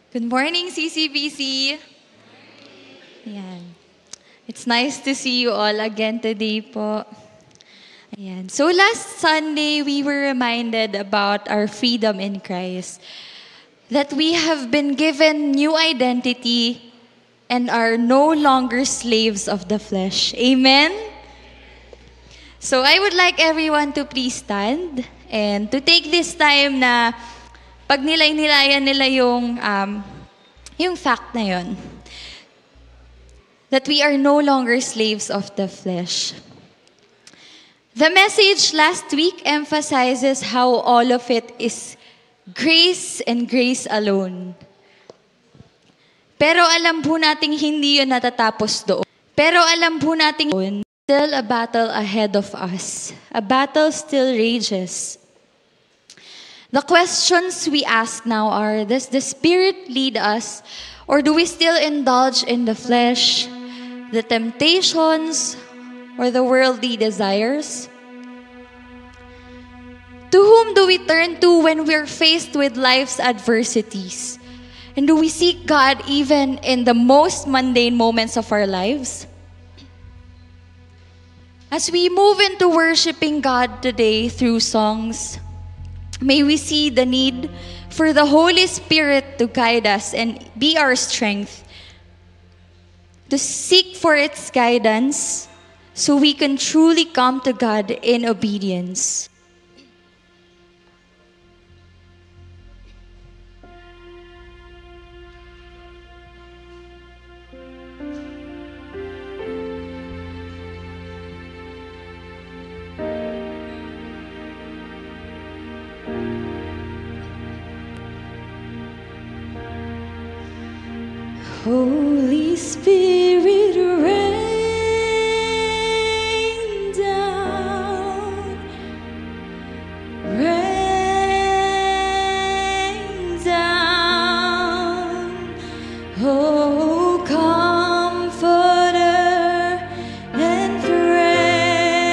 Good morning, CCBC. Ayan. It's nice to see you all again today po. Ayan. So last Sunday, we were reminded about our freedom in Christ. That we have been given new identity and are no longer slaves of the flesh. Amen? So I would like everyone to please stand and to take this time na pag nilay-nilayan nila yung fact na yun. That we are no longer slaves of the flesh. The message last week emphasizes how all of it is grace and grace alone. Pero alam po nating hindi yun natatapos doon. Pero alam po nating still a battle ahead of us. A battle still rages. The questions we ask now are, does the Spirit lead us, or do we still indulge in the flesh, the temptations, or the worldly desires? To whom do we turn to when we're faced with life's adversities? And do we seek God even in the most mundane moments of our lives? As we move into worshiping God today through songs, may we see the need for the Holy Spirit to guide us and be our strength, to seek for its guidance so we can truly come to God in obedience. Holy Spirit, rain down, rain down. Oh, comforter and friend,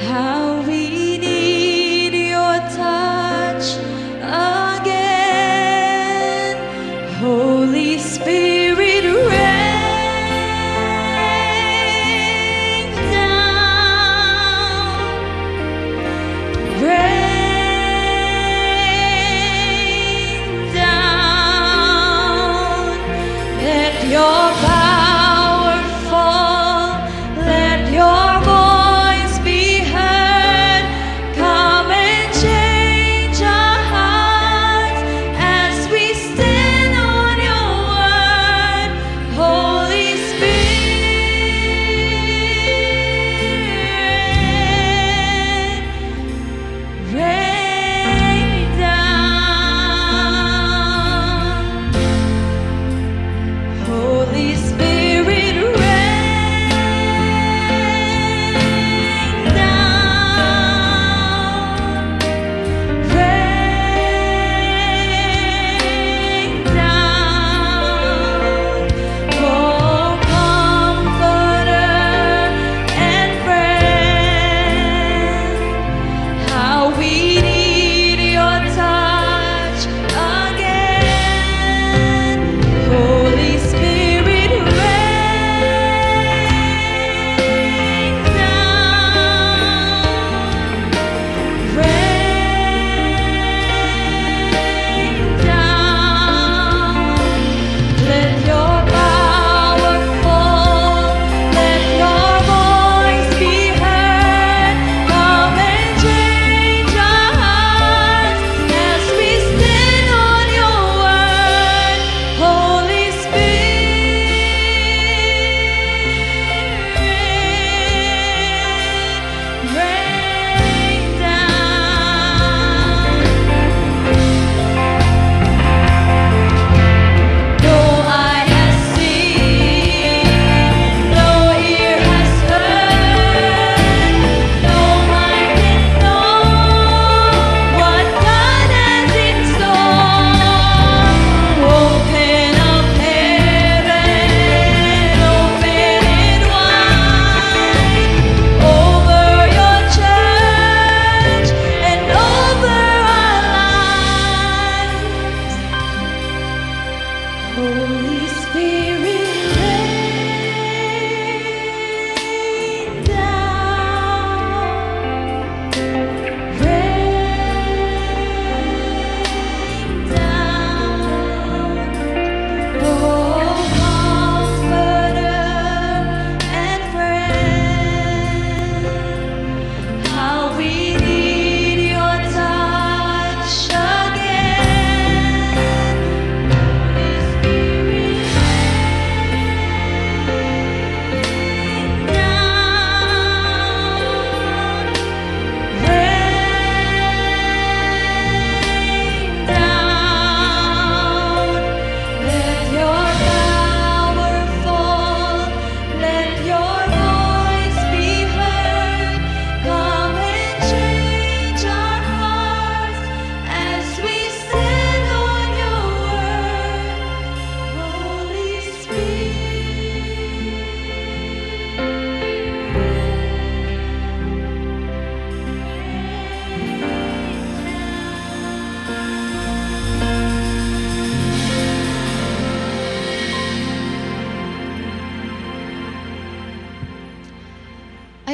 how we need your touch again. Holy Spirit, rain down, rain down.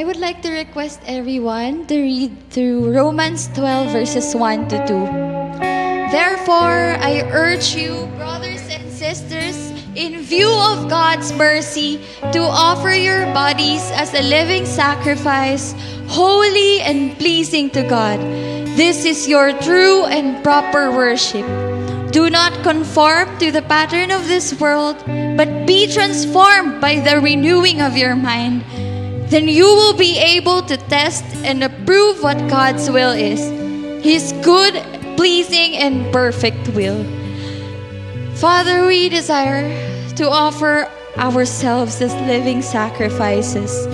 I would like to request everyone to read through Romans 12 verses 1 to 2. Therefore, I urge you, brothers and sisters, in view of God's mercy, to offer your bodies as a living sacrifice, holy and pleasing to God. This is your true and proper worship. Do not conform to the pattern of this world, but be transformed by the renewing of your mind. Then you will be able to test and approve what God's will is, His good, pleasing, and perfect will. Father, we desire to offer ourselves as living sacrifices,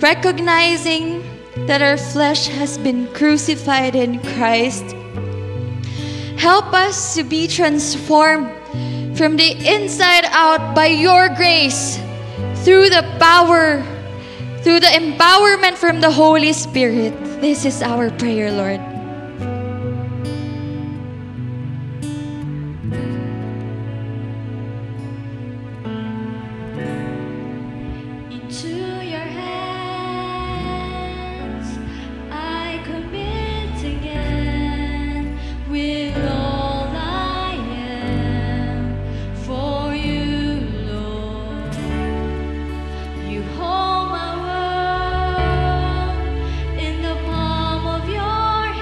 recognizing that our flesh has been crucified in Christ. Help us to be transformed from the inside out by your grace, through the empowerment from the Holy Spirit. This is our prayer, Lord. Into your hands I commit again, with all I am for you, Lord. You hold my world in the palm of your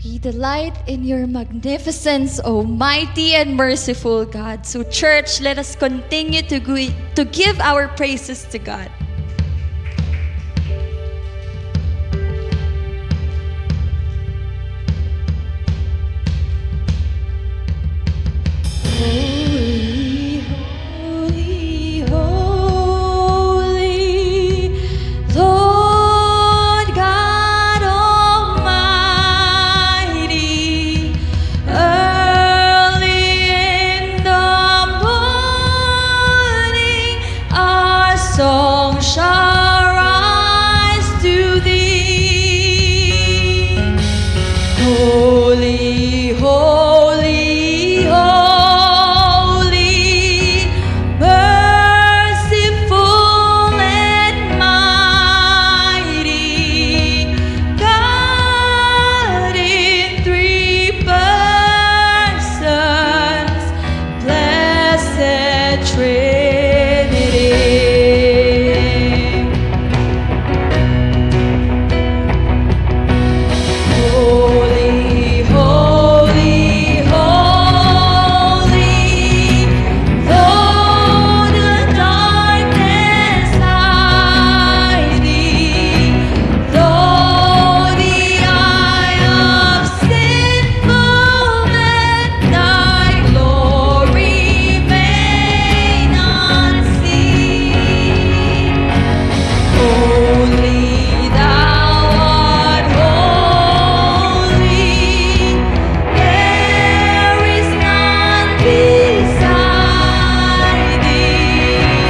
We delight in your magnificence, O mighty and merciful God. So church, let us continue to give our praises to God. Holy, holy, holy, Lord God Almighty. Early in the morning, our song shall rise to thee. Holy, holy, holy, merciful and mighty, God in three persons, blessed Trinity. Holy, holy, holy, though the darkness hide thee, though the eye of sinful men thy glory may not see. Holy, thou art holy, there is none beside thee.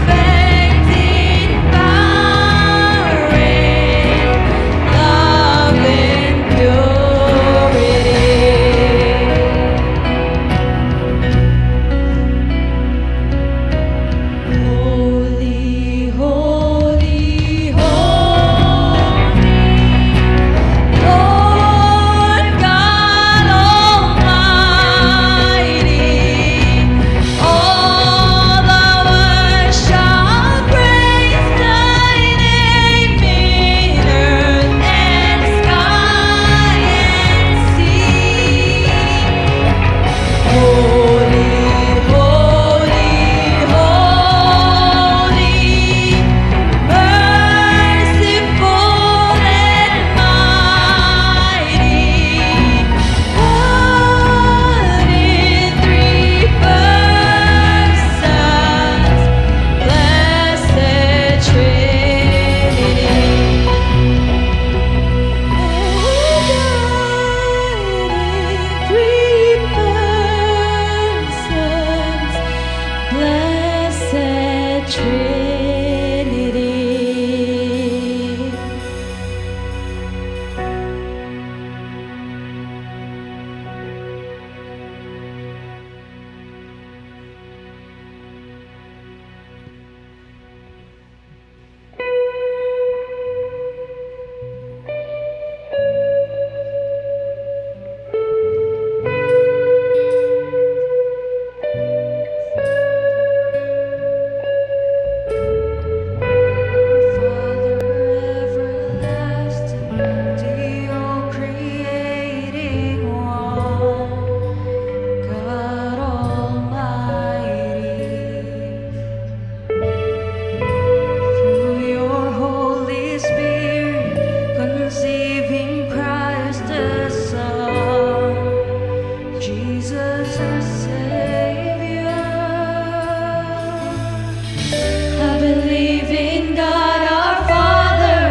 Perfect in power and love and purity. Holy, holy, holy, Lord God Almighty. All the earth shall praise thy name in earth and sky and sea. Holy, holy, holy, merciful and mighty, God in three persons, blessed Trinity. Three persons, blessed Trinity. Father everlasting, the all-creating one, God Almighty, through your Holy Spirit, conceiving Christ the Son, Jesus our Savior. I believe in God our Father.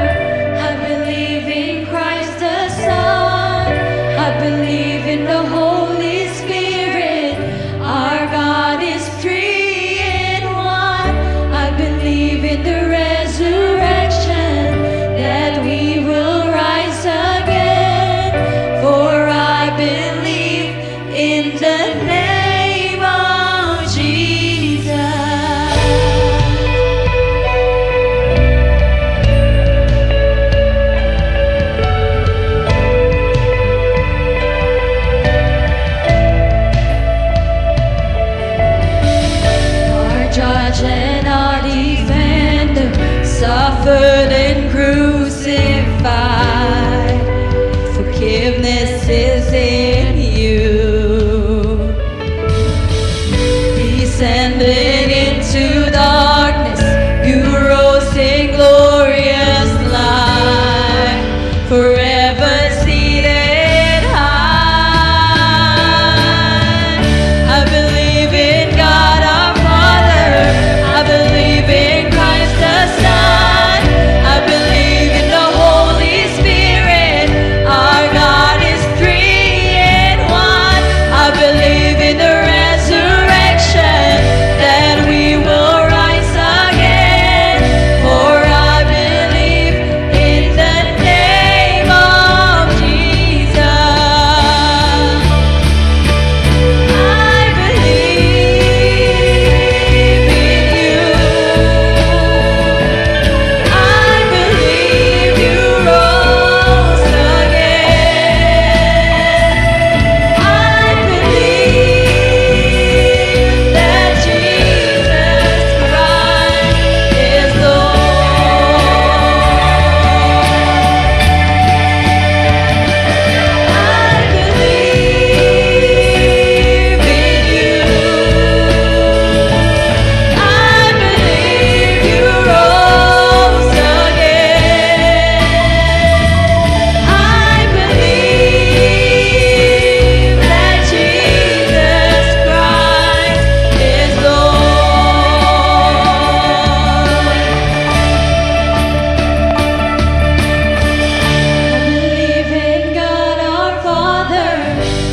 I believe in Christ the Son. I believe in the Holy Spirit. Our God is three in one. I believe in the resurrection, that we will rise again. For I believe in the name of Jesus. Our judge and our defender suffered and crucified. descended into darkness, you rose in glorious light, forever seated high. I believe in God our Father, I believe in Christ the Son, I believe in the Holy Spirit, our God is three in one. I believe in the resurrection, that we will rise again, for I believe in the name of Jesus. I believe in you. I believe you rose again. I believe that Jesus Christ is Lord. I believe in you. I believe you rose again. I believe that Jesus Christ is Lord. I believe in God our Father,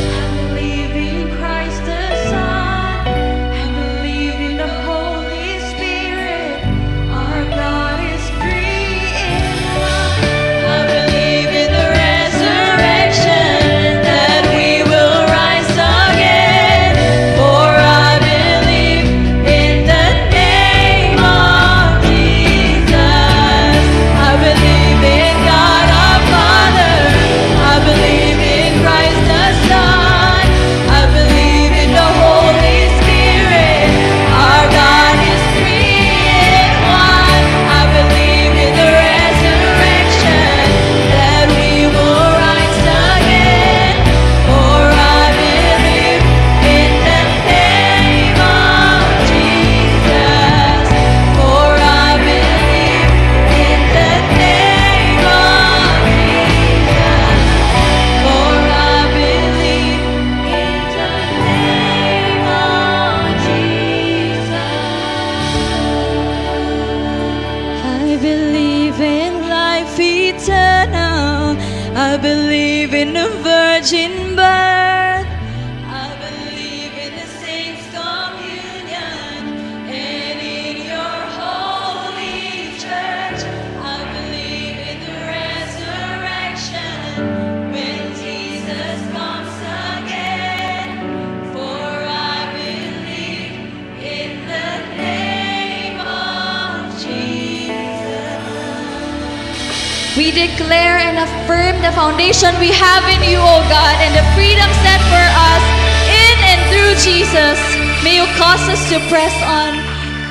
I believe in Christ the Son, I believe in the Holy Spirit, our God is three in one. I believe in the resurrection, that we will rise again, for I believe in the name of Jesus. I believe in God our Father, I believe in Christ the Son, I believe in the Holy Spirit, our God is three in one. I believe in the resurrection, that we will rise again, for I believe in the name of Jesus, for I believe in the name of Jesus, for I believe in the name of Jesus. I believe in life eternal, I believe in the virgin birth, I believe in the saints' communion, and in your holy church. I believe in the resurrection, when Jesus comes again, for I believe in the name of Jesus. We declare and affirm the foundation we have in you, O God, and the freedom set for us in and through Jesus. May you cause us to press on,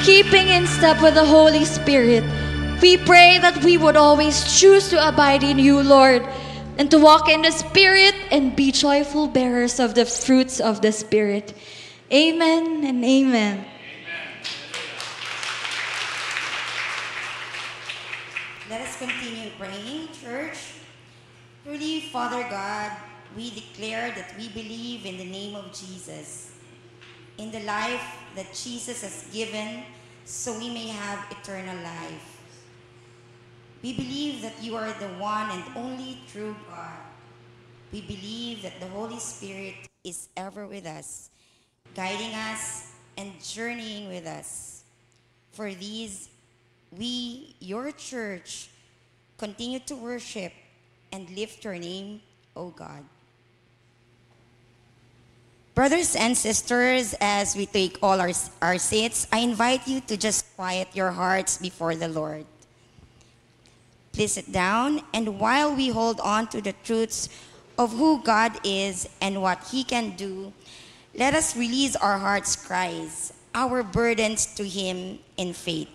keeping in step with the Holy Spirit. We pray that we would always choose to abide in you, Lord, and to walk in the Spirit and be joyful bearers of the fruits of the Spirit. Amen and amen. Let us continue praying, church. Truly, Father God, we declare that we believe in the name of Jesus, in the life that Jesus has given, so we may have eternal life. We believe that you are the one and only true God. We believe that the Holy Spirit is ever with us, guiding us and journeying with us. For these, we, your church, continue to worship and lift your name, O God. Brothers and sisters, as we take all our seats, I invite you to just quiet your hearts before the Lord. Please sit down, and while we hold on to the truths of who God is and what He can do, let us release our heart's cries, our burdens to Him in faith.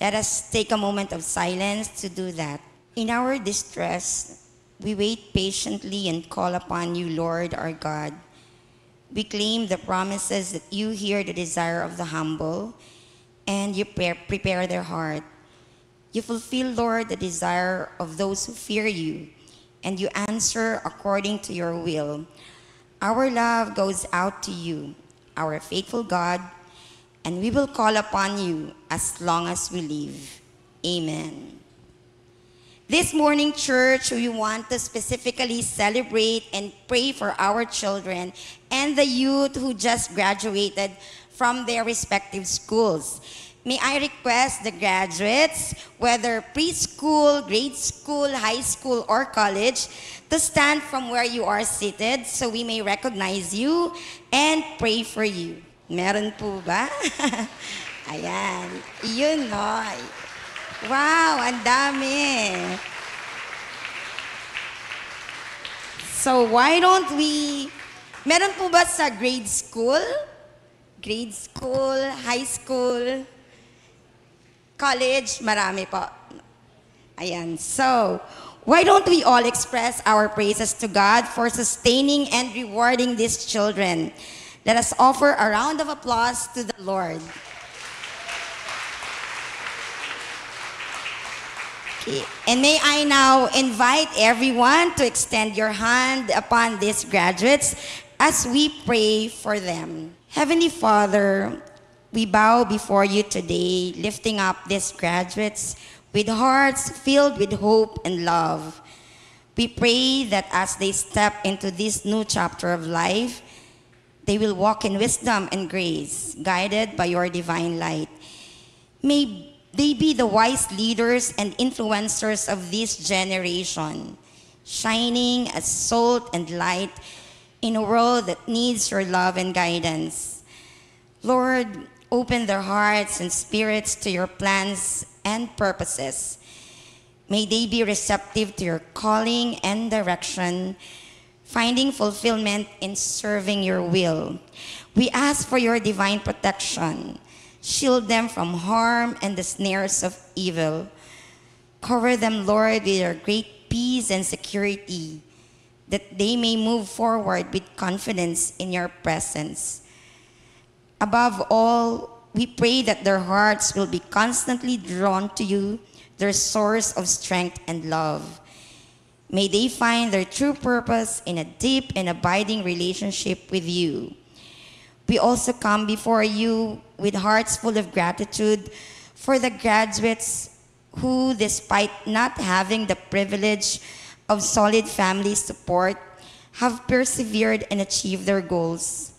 Let us take a moment of silence to do that. In our distress, we wait patiently and call upon you, Lord our God. we claim the promises that you hear the desire of the humble and you prepare their heart. You fulfill, Lord, the desire of those who fear you, and you answer according to your will. Our love goes out to you, our faithful God, and we will call upon you as long as we live. Amen. This morning, church, we want to specifically celebrate and pray for our children and the youth who just graduated from their respective schools. May I request the graduates, whether preschool, grade school, high school, or college, to stand from where you are seated so we may recognize you and pray for you. Meron po ba? Ayan. Yun, no? Wow, ang dami. So why don't we, meron po ba sa grade school? Grade school, high school, college, marami po. Ayan. So, why don't we all express our praises to God for sustaining and rewarding these children? Let us offer a round of applause to the Lord. Okay. And may I now invite everyone to extend your hand upon these graduates as we pray for them. Heavenly Father, we bow before you today, lifting up these graduates with hearts filled with hope and love. We pray that as they step into this new chapter of life, they will walk in wisdom and grace, guided by your divine light. May they be the wise leaders and influencers of this generation, shining as salt and light in a world that needs your love and guidance. Lord, open their hearts and spirits to your plans and purposes. May they be receptive to your calling and direction, finding fulfillment in serving your will. We ask for your divine protection. Shield them from harm and the snares of evil. Cover them, Lord, with your great peace and security, that they may move forward with confidence in your presence. Above all, we pray that their hearts will be constantly drawn to you, their source of strength and love. May they find their true purpose in a deep and abiding relationship with you. We also come before you with hearts full of gratitude for the graduates who, despite not having the privilege of solid family support, have persevered and achieved their goals.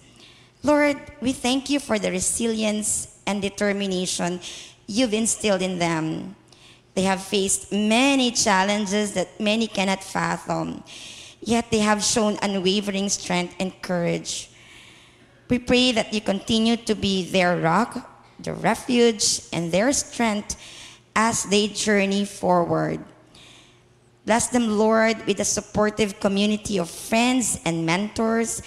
Lord, we thank you for the resilience and determination you've instilled in them. They have faced many challenges that many cannot fathom, yet they have shown unwavering strength and courage. We pray that you continue to be their rock, their refuge, and their strength as they journey forward. Bless them, Lord, with a supportive community of friends and mentors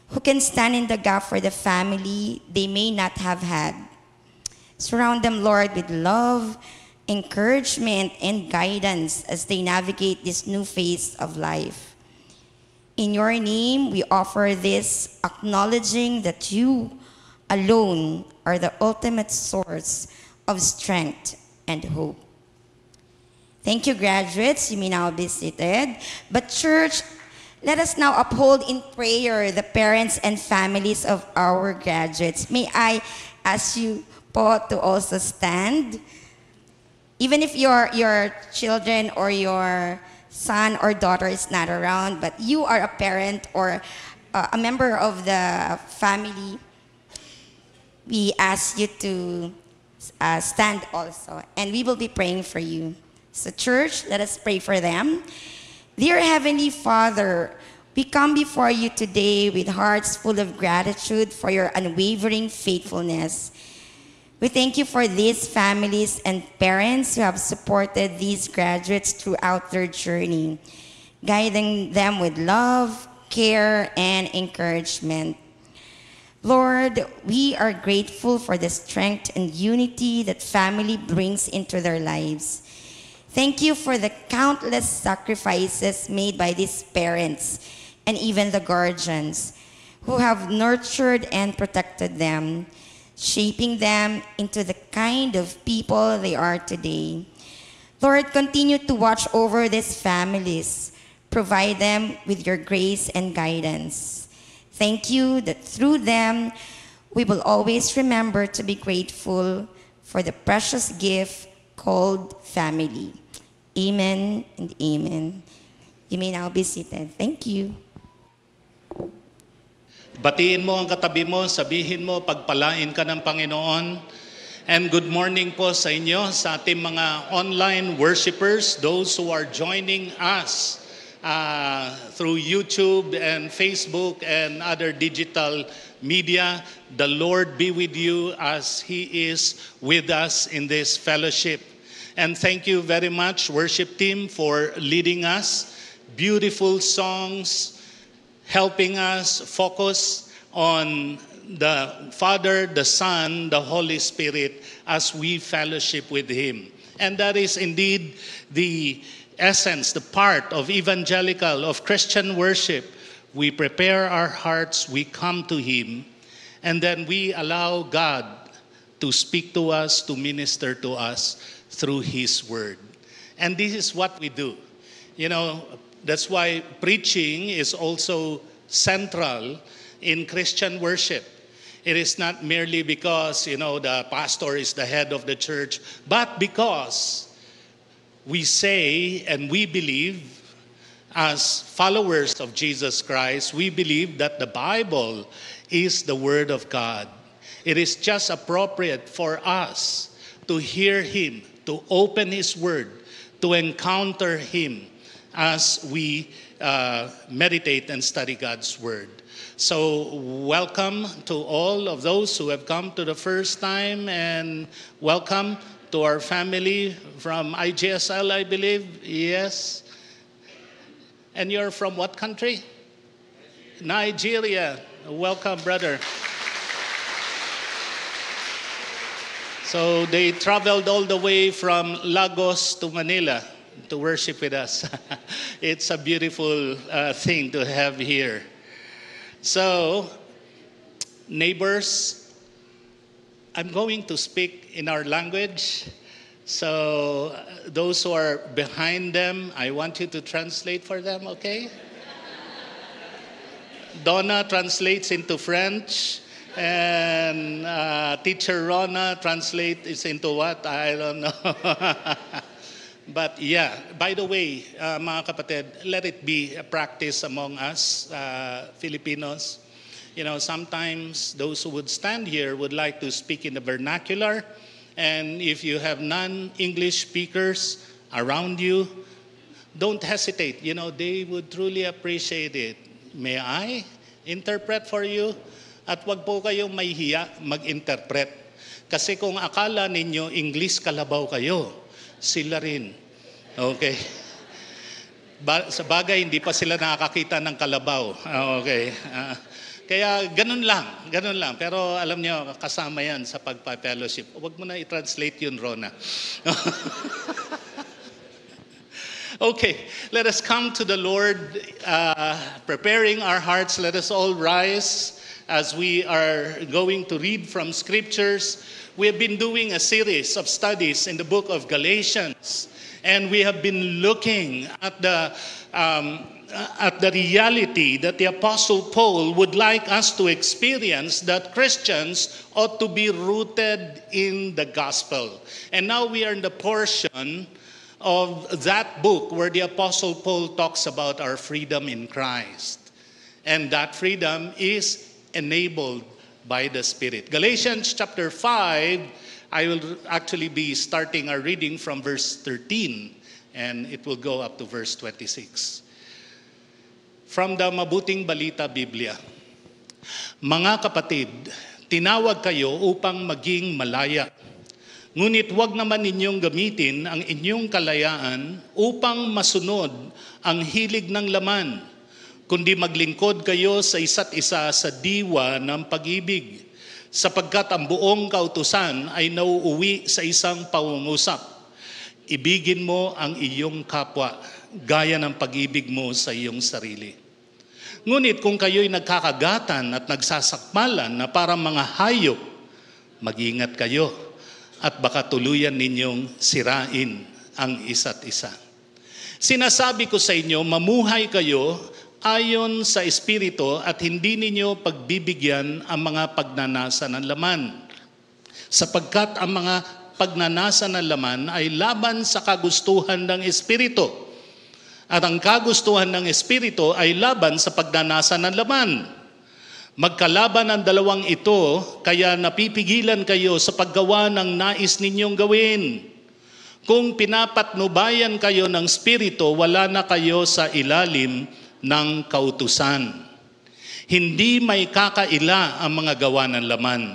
who can stand in the gap for the family they may not have had. Surround them, Lord, with love, encouragement, and guidance as they navigate this new phase of life. In your name, we offer this, acknowledging that you alone are the ultimate source of strength and hope. Thank you, graduates. You may now be seated. But church, let us now uphold in prayer the parents and families of our graduates. May I ask you po to also stand? Even if your children or your son or daughter is not around, but you are a parent or a member of the family, we ask you to stand also, and we will be praying for you. So church, let us pray for them. Dear Heavenly Father, we come before you today with hearts full of gratitude for your unwavering faithfulness. We thank you for these families and parents who have supported these graduates throughout their journey, guiding them with love, care, and encouragement. Lord, we are grateful for the strength and unity that family brings into their lives. Thank you for the countless sacrifices made by these parents and even the guardians who have nurtured and protected them, shaping them into the kind of people they are today. Lord, continue to watch over these families. Provide them with your grace and guidance. Thank you that through them, we will always remember to be grateful for the precious gift called family. Amen and amen. You may now be seated. Thank you. Batiin mo ang katabi mo, sabihin mo, pagpalain ka ng Panginoon. And good morning po sa inyo, sa ating mga online worshipers, those who are joining us through YouTube and Facebook and other digital media. The Lord be with you as He is with us in this fellowship. And thank you very much, worship team, for leading us. Beautiful songs, helping us focus on the Father, the Son, the Holy Spirit as we fellowship with Him. And that is indeed the essence, the part of evangelical, of Christian worship. We prepare our hearts, we come to Him, and then we allow God to speak to us, to minister to us through His Word. And this is what we do. You know, that's why preaching is also central in Christian worship. It is not merely because, you know, the pastor is the head of the church, but because we say and we believe, as followers of Jesus Christ, we believe that the Bible is the Word of God. It is just appropriate for us to hear Him, to open His Word, to encounter Him as we meditate and study God's Word. So welcome to all of those who have come to the first time, and welcome to our family from IGSL, I believe. Yes. And you're from what country? Nigeria. Welcome, brother. So they traveled all the way from Lagos to Manila to worship with us. It's a beautiful thing to have here. So, neighbors, I'm going to speak in our language. So, those who are behind them, I want you to translate for them, okay? Donna translates into French, and Teacher Rona translates into what? I don't know. But yeah, by the way, mga kapatid, let it be a practice among us, Filipinos. You know, sometimes those who would stand here would like to speak in the vernacular. And if you have non-English speakers around you, don't hesitate. You know, they would truly appreciate it. May I interpret for you? At wag po kayong mahihiya mag-interpret. Kasi kung akala ninyo English kalabaw kayo, sila rin. Okay. Sa bagay, hindi pa sila nakakakita ng kalabaw. Okay. Kaya ganun lang. Pero alam niyo, kasama yan sa pagpa-fellowship. Huwag mo na i-translate yun, Rona. Okay, let us come to the Lord, preparing our hearts. Let us all rise as we are going to read from scriptures. We have been doing a series of studies in the book of Galatians, and we have been looking at the reality that the Apostle Paul would like us to experience, that Christians ought to be rooted in the gospel. And now we are in the portion of that book where the Apostle Paul talks about our freedom in Christ. And that freedom is enabled by the Spirit. Galatians chapter 5, I will actually be starting our reading from verse 13, and it will go up to verse 26. From the Mabuting Balita Biblia. Mga kapatid, tinawag kayo upang maging malaya. Ngunit wag naman ninyong gamitin ang inyong kalayaan upang masunod ang hilig ng laman, kundi maglingkod kayo sa isa't isa sa diwa ng pag-ibig, sapagkat ang buong kautusan ay nauuwi sa isang pangungusap. Ibigin mo ang iyong kapwa, gaya ng pag-ibig mo sa iyong sarili. Ngunit kung kayo'y nagkakagatan at nagsasakmalan na parang mga hayop, mag-ingat kayo at baka tuluyan ninyong sirain ang isa't isa. Sinasabi ko sa inyo, mamuhay kayo ayon sa Espiritu at hindi ninyo pagbibigyan ang mga pagnanasa ng laman. Sapagkat ang mga pagnanasa ng laman ay laban sa kagustuhan ng Espiritu. At ang kagustuhan ng Espiritu ay laban sa pagnanasa ng laman. Magkalaban ang dalawang ito, kaya napipigilan kayo sa paggawa ng nais ninyong gawin. Kung pinapatnubayan kayo ng Espiritu, wala na kayo sa ilalim ng kautusan. Hindi may kakaila ang mga gawa ng laman.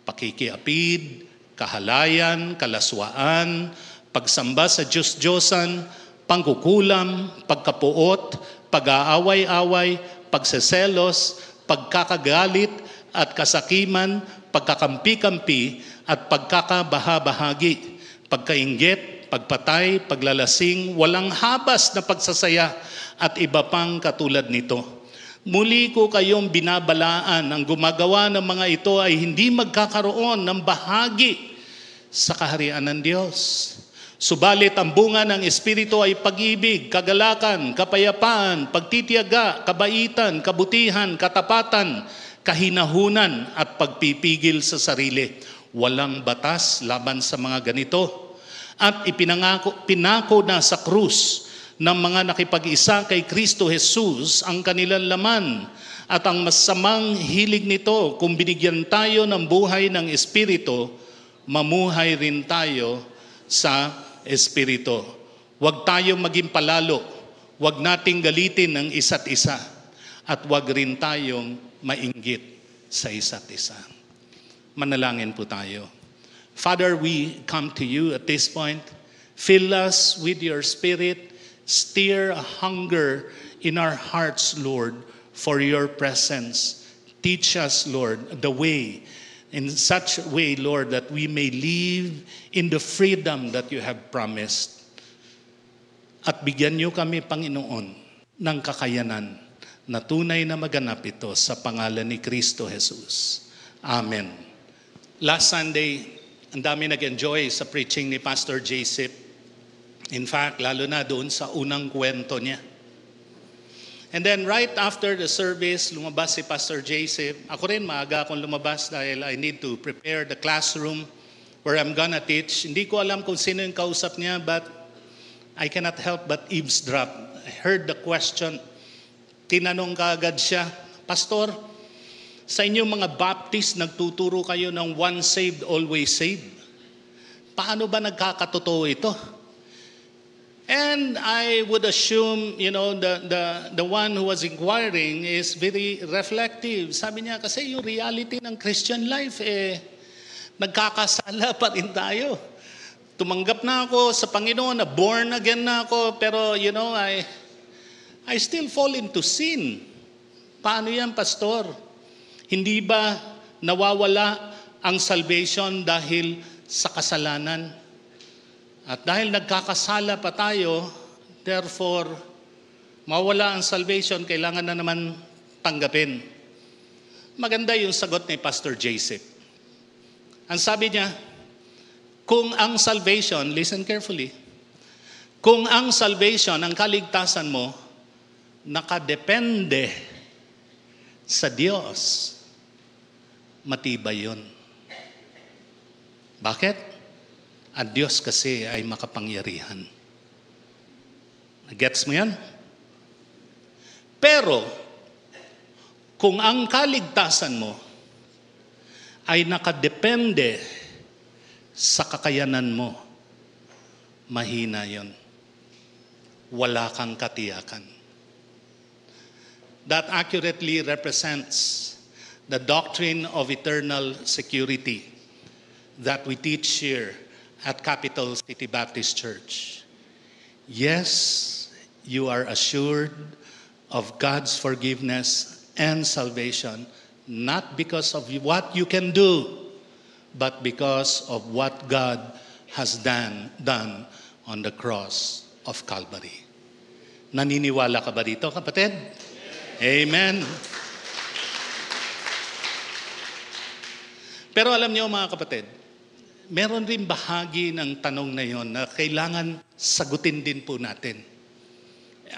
Pakikiapid, kahalayan, kalaswaan, pagsamba sa Diyos-Diyosan, pangkukulam, pagkapuot, pag-aaway-away, pagseselos, pagkakagalit at kasakiman, pagkakampi-kampi at pagkakabahabahagi, pagkainggit, pagpatay, paglalasing, walang habas na pagsasaya at iba pang katulad nito. Muli ko kayong binabalaan, ang gumagawa ng mga ito ay hindi magkakaroon ng bahagi sa kaharian ng Diyos. Subalit ang bunga ng Espiritu ay pag-ibig, kagalakan, kapayapaan, pagtitiyaga, kabaitan, kabutihan, katapatan, kahinahunan at pagpipigil sa sarili. Walang batas laban sa mga ganito. At pinako na sa krus ng mga nakipag-isa kay Kristo Jesus ang kanilang laman. At ang masamang hilig nito, kung binigyan tayo ng buhay ng Espiritu, mamuhay rin tayo sa Espiritu. Huwag tayong maging palalo. Huwag nating galitin ang isa't isa. At huwag rin tayong mainggit sa isa't isa. Manalangin po tayo. Father, we come to you at this point. Fill us with your Spirit. Stir a hunger in our hearts, Lord, for your presence. Teach us, Lord, the way, in such a way, Lord, that we may live in the freedom that you have promised. At bigyan niyo kami, Panginoon, ng kakayanan na tunay na maganap ito sa pangalan ni Kristo Jesus. Amen. Last Sunday, ang dami nag-enjoy sa preaching ni Pastor J.C. In fact, lalo na doon sa unang kwento niya. And then right after the service, lumabas si Pastor J.C. Ako rin, maaga akong lumabas dahil I need to prepare the classroom where I'm gonna teach. Hindi ko alam kung sino yung kausap niya, but I cannot help but eavesdrop. I heard the question. Tinanong kaagad siya, Pastor, sa inyong mga Baptist, nagtuturo kayo ng once saved, always saved. Paano ba nagkakatotoo ito? And I would assume, the one who was inquiring is very reflective. Sabi niya, kasi yung reality ng Christian life, nagkakasala pa rin tayo. Tumanggap na ako sa Panginoon, na born again na ako, pero I still fall into sin. Paano yan, Pastor? Hindi ba nawawala ang salvation dahil sa kasalanan? At dahil nagkakasala pa tayo, therefore, mawala ang salvation, kailangan na naman tanggapin. Maganda yung sagot ni Pastor J.C. Ang sabi niya, kung ang salvation, listen carefully, kung ang salvation, ang kaligtasan mo, nakadepende sa Diyos, matibay yun. Bakit? Ang Diyos kasi ay makapangyarihan. Gets mo yan? Pero, kung ang kaligtasan mo ay nakadepende sa kakayanan mo, mahina yon. Wala kang katiyakan. That accurately represents the doctrine of eternal security that we teach here at Capital City Baptist Church. Yes, you are assured of God's forgiveness and salvation, not because of what you can do, but because of what God has done on the cross of Calvary. Naniniwala ka ba dito, kapatid? Amen. Pero alam niyo mga kapatid, meron rin bahagi ng tanong na yon na kailangan sagutin din po natin.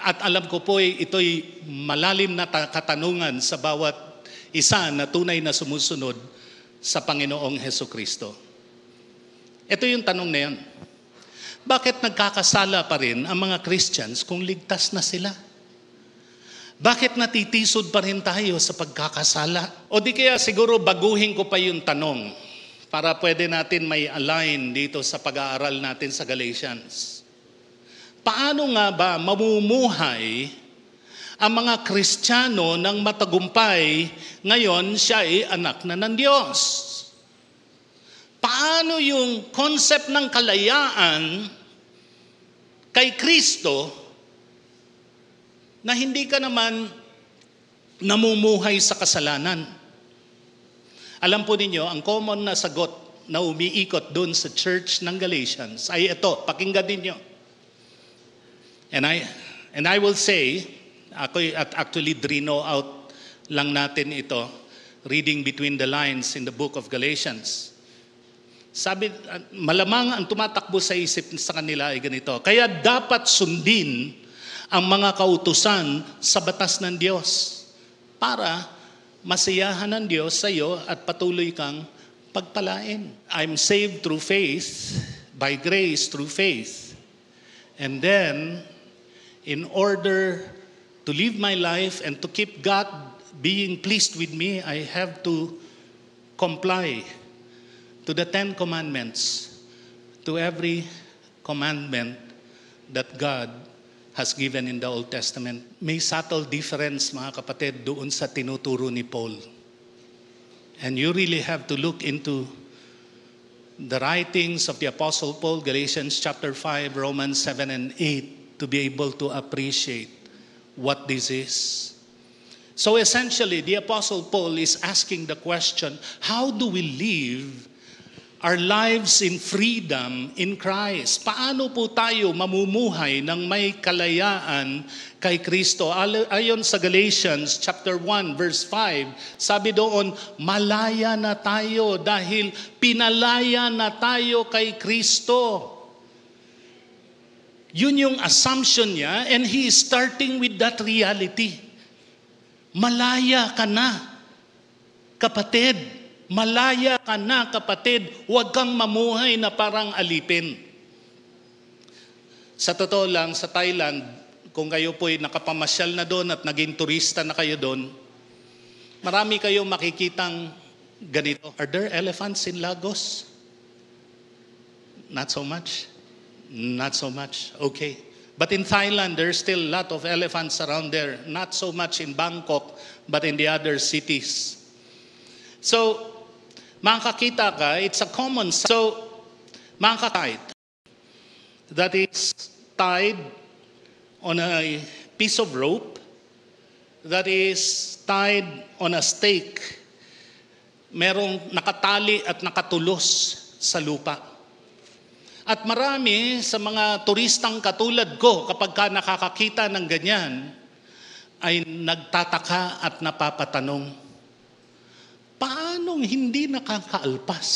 At alam ko po ito'y malalim na katanungan sa bawat isa na tunay na sumusunod sa Panginoong Hesukristo. Ito yung tanong na yon. Bakit nagkakasala pa rin ang mga Christians kung ligtas na sila? Bakit natitisod pa rin tayo sa pagkakasala? O di kaya siguro baguhin ko pa yung tanong para pwede natin may align dito sa pag-aaral natin sa Galatians. Paano nga ba mamumuhay ang mga Kristiyano ng matagumpay ngayon siya ay anak na ng Diyos? Paano yung concept ng kalayaan kay Kristo na hindi ka naman namumuhay sa kasalanan? Alam po ninyo, ang common na sagot na umiikot doon sa church ng Galatians ay ito, pakinggan ninyo. And I will say, actually drino out lang natin ito, reading between the lines in the book of Galatians. Sabi, malamang ang tumatakbo sa isip sa kanila ay ganito, kaya dapat sundin ang mga kautusan sa batas ng Diyos para masiyahan ng Diyos sa iyo at patuloy kang pagpalain. I'm saved through faith, by grace through faith. And then, in order to live my life and to keep God being pleased with me, I have to comply to the 10 commandments, to every commandment that God has given in the Old Testament. May subtle difference, mga kapatid, doon sa tinuturo ni Paul. And you really have to look into the writings of the Apostle Paul, Galatians chapter 5, Romans 7 and 8, to be able to appreciate what this is. So essentially, the Apostle Paul is asking the question, how do we live our lives in freedom in Christ? Paano po tayo mamumuhay ng may kalayaan kay Kristo? Ayon sa Galatians chapter 1 verse 5, sabi doon, malaya na tayo dahil pinalaya na tayo kay Kristo. Yun yung assumption niya, and he is starting with that reality. Malaya ka na, kapatid. Malaya ka na, kapatid. Huwag kang mamuhay na parang alipin. Sa totoo lang, sa Thailand, kung kayo po'y nakapamasyal na doon at naging turista na kayo doon, marami kayo makikitang ganito. Are there elephants in Lagos? Not so much? Not so much. Okay. But in Thailand, there's still a lot of elephants around there. Not so much in Bangkok, but in the other cities. So, makakita ka, it's a common. So, makakita that is tied on a piece of rope, that is tied on a stake. Merong nakatali at nakatulos sa lupa. At marami sa mga turistang katulad ko, kapag ka nakakakita ng ganyan, ay nagtataka at napapatanong, paanong hindi nakakaalpas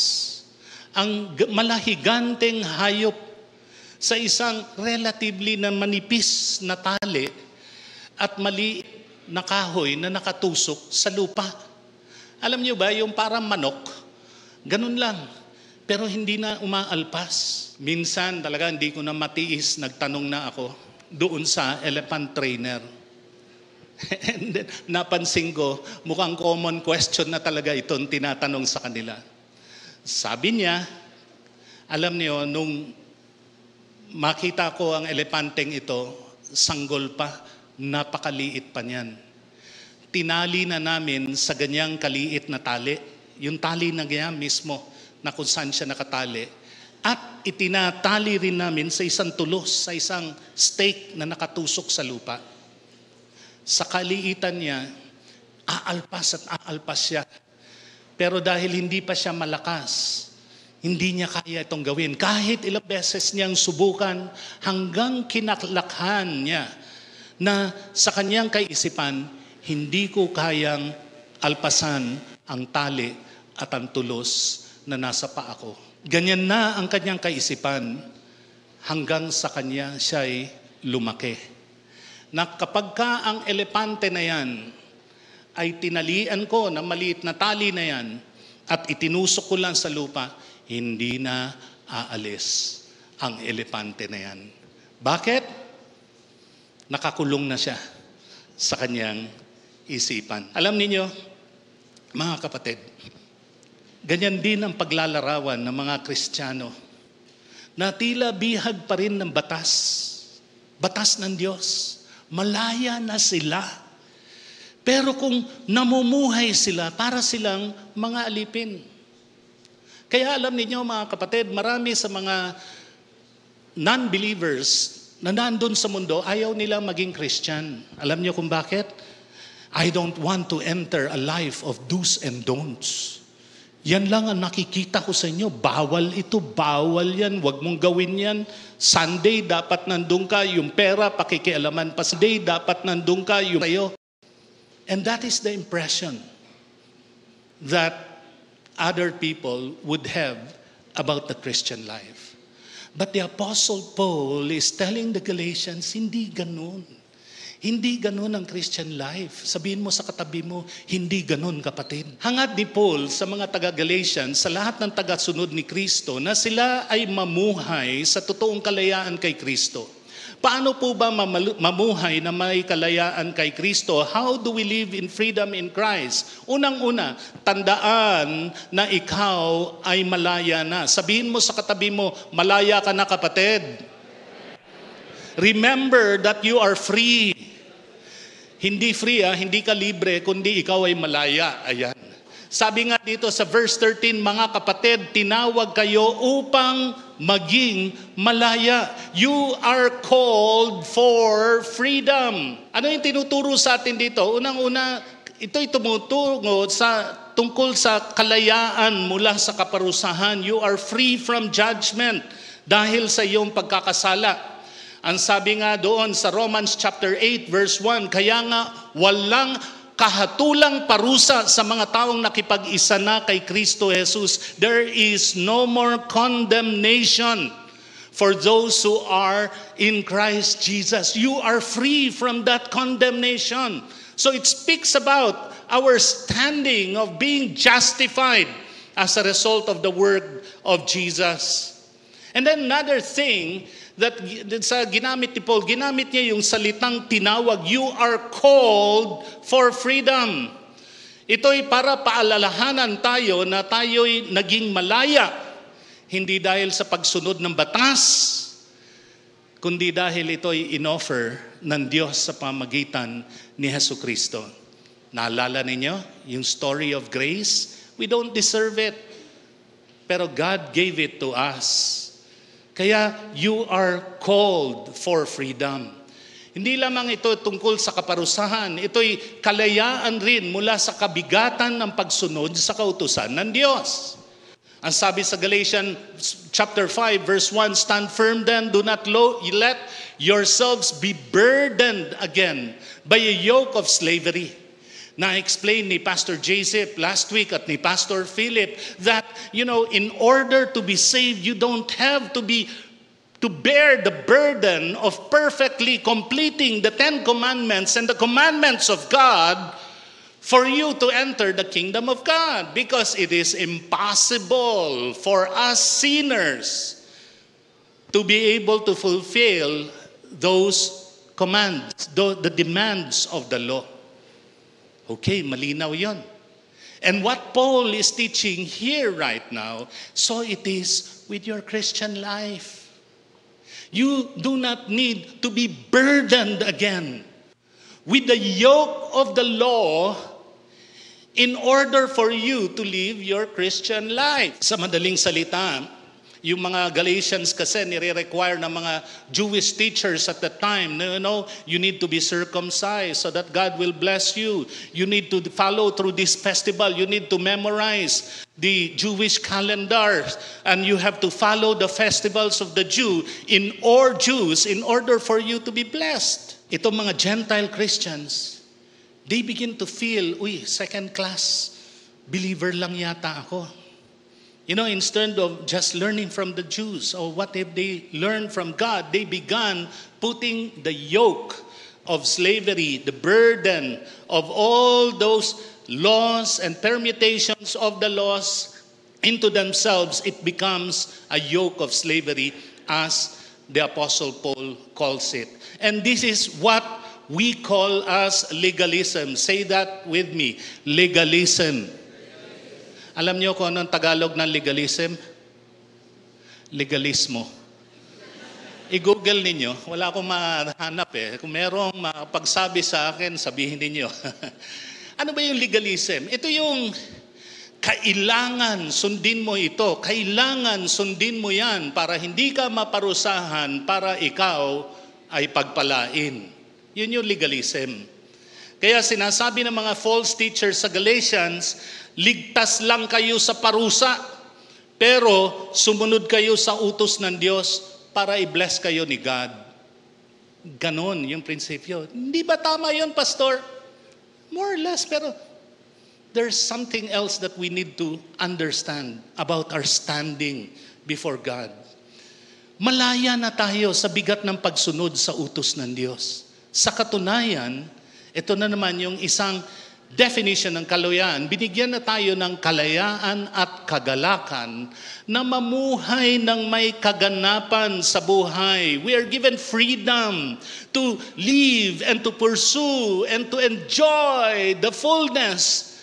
ang malahiganteng hayop sa isang relatively na manipis na tali at maliit na kahoy na nakatusok sa lupa? Alam niyo ba, yung parang manok, ganun lang, pero hindi na umaalpas. Minsan talaga hindi ko na matiis, nagtanong na ako doon sa elephant trainer. And then, napansin ko, mukhang common question na talaga itong tinatanong sa kanila. Sabi niya, alam niyo, nung makita ko ang elepanteng ito, sanggol pa, napakaliit pa niyan. Tinali na namin sa ganyang kaliit na tali, yung tali na ganyan mismo, na kung saan siya nakatali. At itinatali rin namin sa isang tulos, sa isang stake na nakatusok sa lupa. Sa kaliitan niya, aalpas at aalpas siya. Pero dahil hindi pa siya malakas, hindi niya kaya itong gawin. Kahit ilang beses niyang subukan, hanggang kinaklakhan niya na sa kanyang kaisipan, hindi ko kayang alpasan ang tali at ang tulos na nasa paa ko. Ganyan na ang kanyang kaisipan hanggang sa kanya siya'y lumaki. Na kapag ka ang elepante na yan ay tinalian ko na maliit na tali na yan at itinusok ko lang sa lupa, hindi na aalis ang elepante na yan. Bakit? Nakakulong na siya sa kanyang isipan. Alam niyo, mga kapatid, ganyan din ang paglalarawan ng mga Kristiyano na tila bihag pa rin ng batas ng Diyos. Malaya na sila. Pero kung namumuhay sila, para silang mga alipin. Kaya alam niyo mga kapatid, marami sa mga non-believers na nandun sa mundo, ayaw nila maging Christian. Alam niyo kung bakit? I don't want to enter a life of do's and don'ts. Yan lang ang nakikita ko sa inyo. Bawal ito, bawal yan. Huwag mong gawin yan. Sunday, dapat nandun ka. Yung pera, pakikialaman pa. Sunday, dapat nandun ka. Yung tayo. And that is the impression that other people would have about the Christian life. But the Apostle Paul is telling the Galatians, hindi ganun. Hindi ganun ang Christian life. Sabihin mo sa katabi mo, hindi ganun kapatid. Hangad ni Paul sa mga taga-Galatians, sa lahat ng taga-sunod ni Kristo, na sila ay mamuhay sa totoong kalayaan kay Kristo. Paano po ba mamuhay na may kalayaan kay Kristo? How do we live in freedom in Christ? Unang-una, tandaan na ikaw ay malaya na. Sabihin mo sa katabi mo, malaya ka na kapatid. Remember that you are free. Hindi free, hindi ka libre, kundi ikaw ay malaya. Ayan. Sabi nga dito sa verse 13, mga kapatid, tinawag kayo upang maging malaya. You are called for freedom. Ano yung tinuturo sa atin dito? Unang-una, ito'y tumutungo tungkol sa kalayaan mula sa kaparusahan. You are free from judgment dahil sa iyong pagkakasala. Ang sabi nga doon sa Romans chapter 8 verse 1, kaya nga walang kahatulang parusa sa mga taong nakipag-isa na kay Kristo Jesus. There is no more condemnation for those who are in Christ Jesus. You are free from that condemnation. So it speaks about our standing of being justified as a result of the word of Jesus. And then another thing that sa ginamit ni Paul, ginamit niya yung salitang tinawag, you are called for freedom. Ito'y para paalalahanan tayo na tayo'y naging malaya, hindi dahil sa pagsunod ng batas, kundi dahil ito'y inoffer ng Diyos sa pamagitan ni Jesucristo. Naalala ninyo yung story of grace? We don't deserve it, pero God gave it to us. Kaya you are called for freedom. Hindi lamang ito tungkol sa kaparusahan, ito'y kalayaan rin mula sa kabigatan ng pagsunod sa kautusan ng Diyos. Ang sabi sa Galatians chapter 5 verse 1, stand firm then, do not let yourselves be burdened again by a yoke of slavery. Na-explain ni Pastor Joseph last week at ni Pastor Philip that, in order to be saved, you don't have to bear the burden of perfectly completing the 10 commandments and the commandments of God for you to enter the kingdom of God. Because it is impossible for us sinners to be able to fulfill those commands, the demands of the law. Okay, malinaw yon. And what Paul is teaching here right now, so it is with your Christian life. You do not need to be burdened again with the yoke of the law in order for you to live your Christian life. Sa madaling salita, yung mga Galatians kasi nire-require ng mga Jewish teachers at the time, you need to be circumcised so that God will bless you. You need to follow through this festival. You need to memorize the Jewish calendars. And you have to follow the festivals of the Jews in order for you to be blessed. Itong mga Gentile Christians, they begin to feel, second class believer lang yata ako. Instead of just learning from the Jews or what if they learned from God, they began putting the yoke of slavery, the burden of all those laws and permutations of the laws into themselves. It becomes a yoke of slavery, as the Apostle Paul calls it. And this is what we call as legalism. Say that with me, legalism. Alam niyo kung anong Tagalog ng legalism? Legalismo. I-google ninyo, wala akong mahanap Kung merong mapagsabi sa akin, sabihin ninyo. Ano ba yung legalism? Ito yung kailangan sundin mo ito. Kailangan sundin mo yan para hindi ka maparusahan, para ikaw ay pagpalain. Yun yung legalism. Kaya sinasabi ng mga false teachers sa Galatians, ligtas lang kayo sa parusa, pero sumunod kayo sa utos ng Diyos para i-bless kayo ni God. Ganon yung prinsipyo. Hindi ba tama yun, Pastor? More or less, pero there's something else that we need to understand about our standing before God. Malaya na tayo sa bigat ng pagsunod sa utos ng Diyos. Sa katunayan, ito na naman yung isang definition ng kalayaan. Binigyan na tayo ng kalayaan at kagalakan na mamuhay ng may kaganapan sa buhay. We are given freedom to live and to pursue and to enjoy the fullness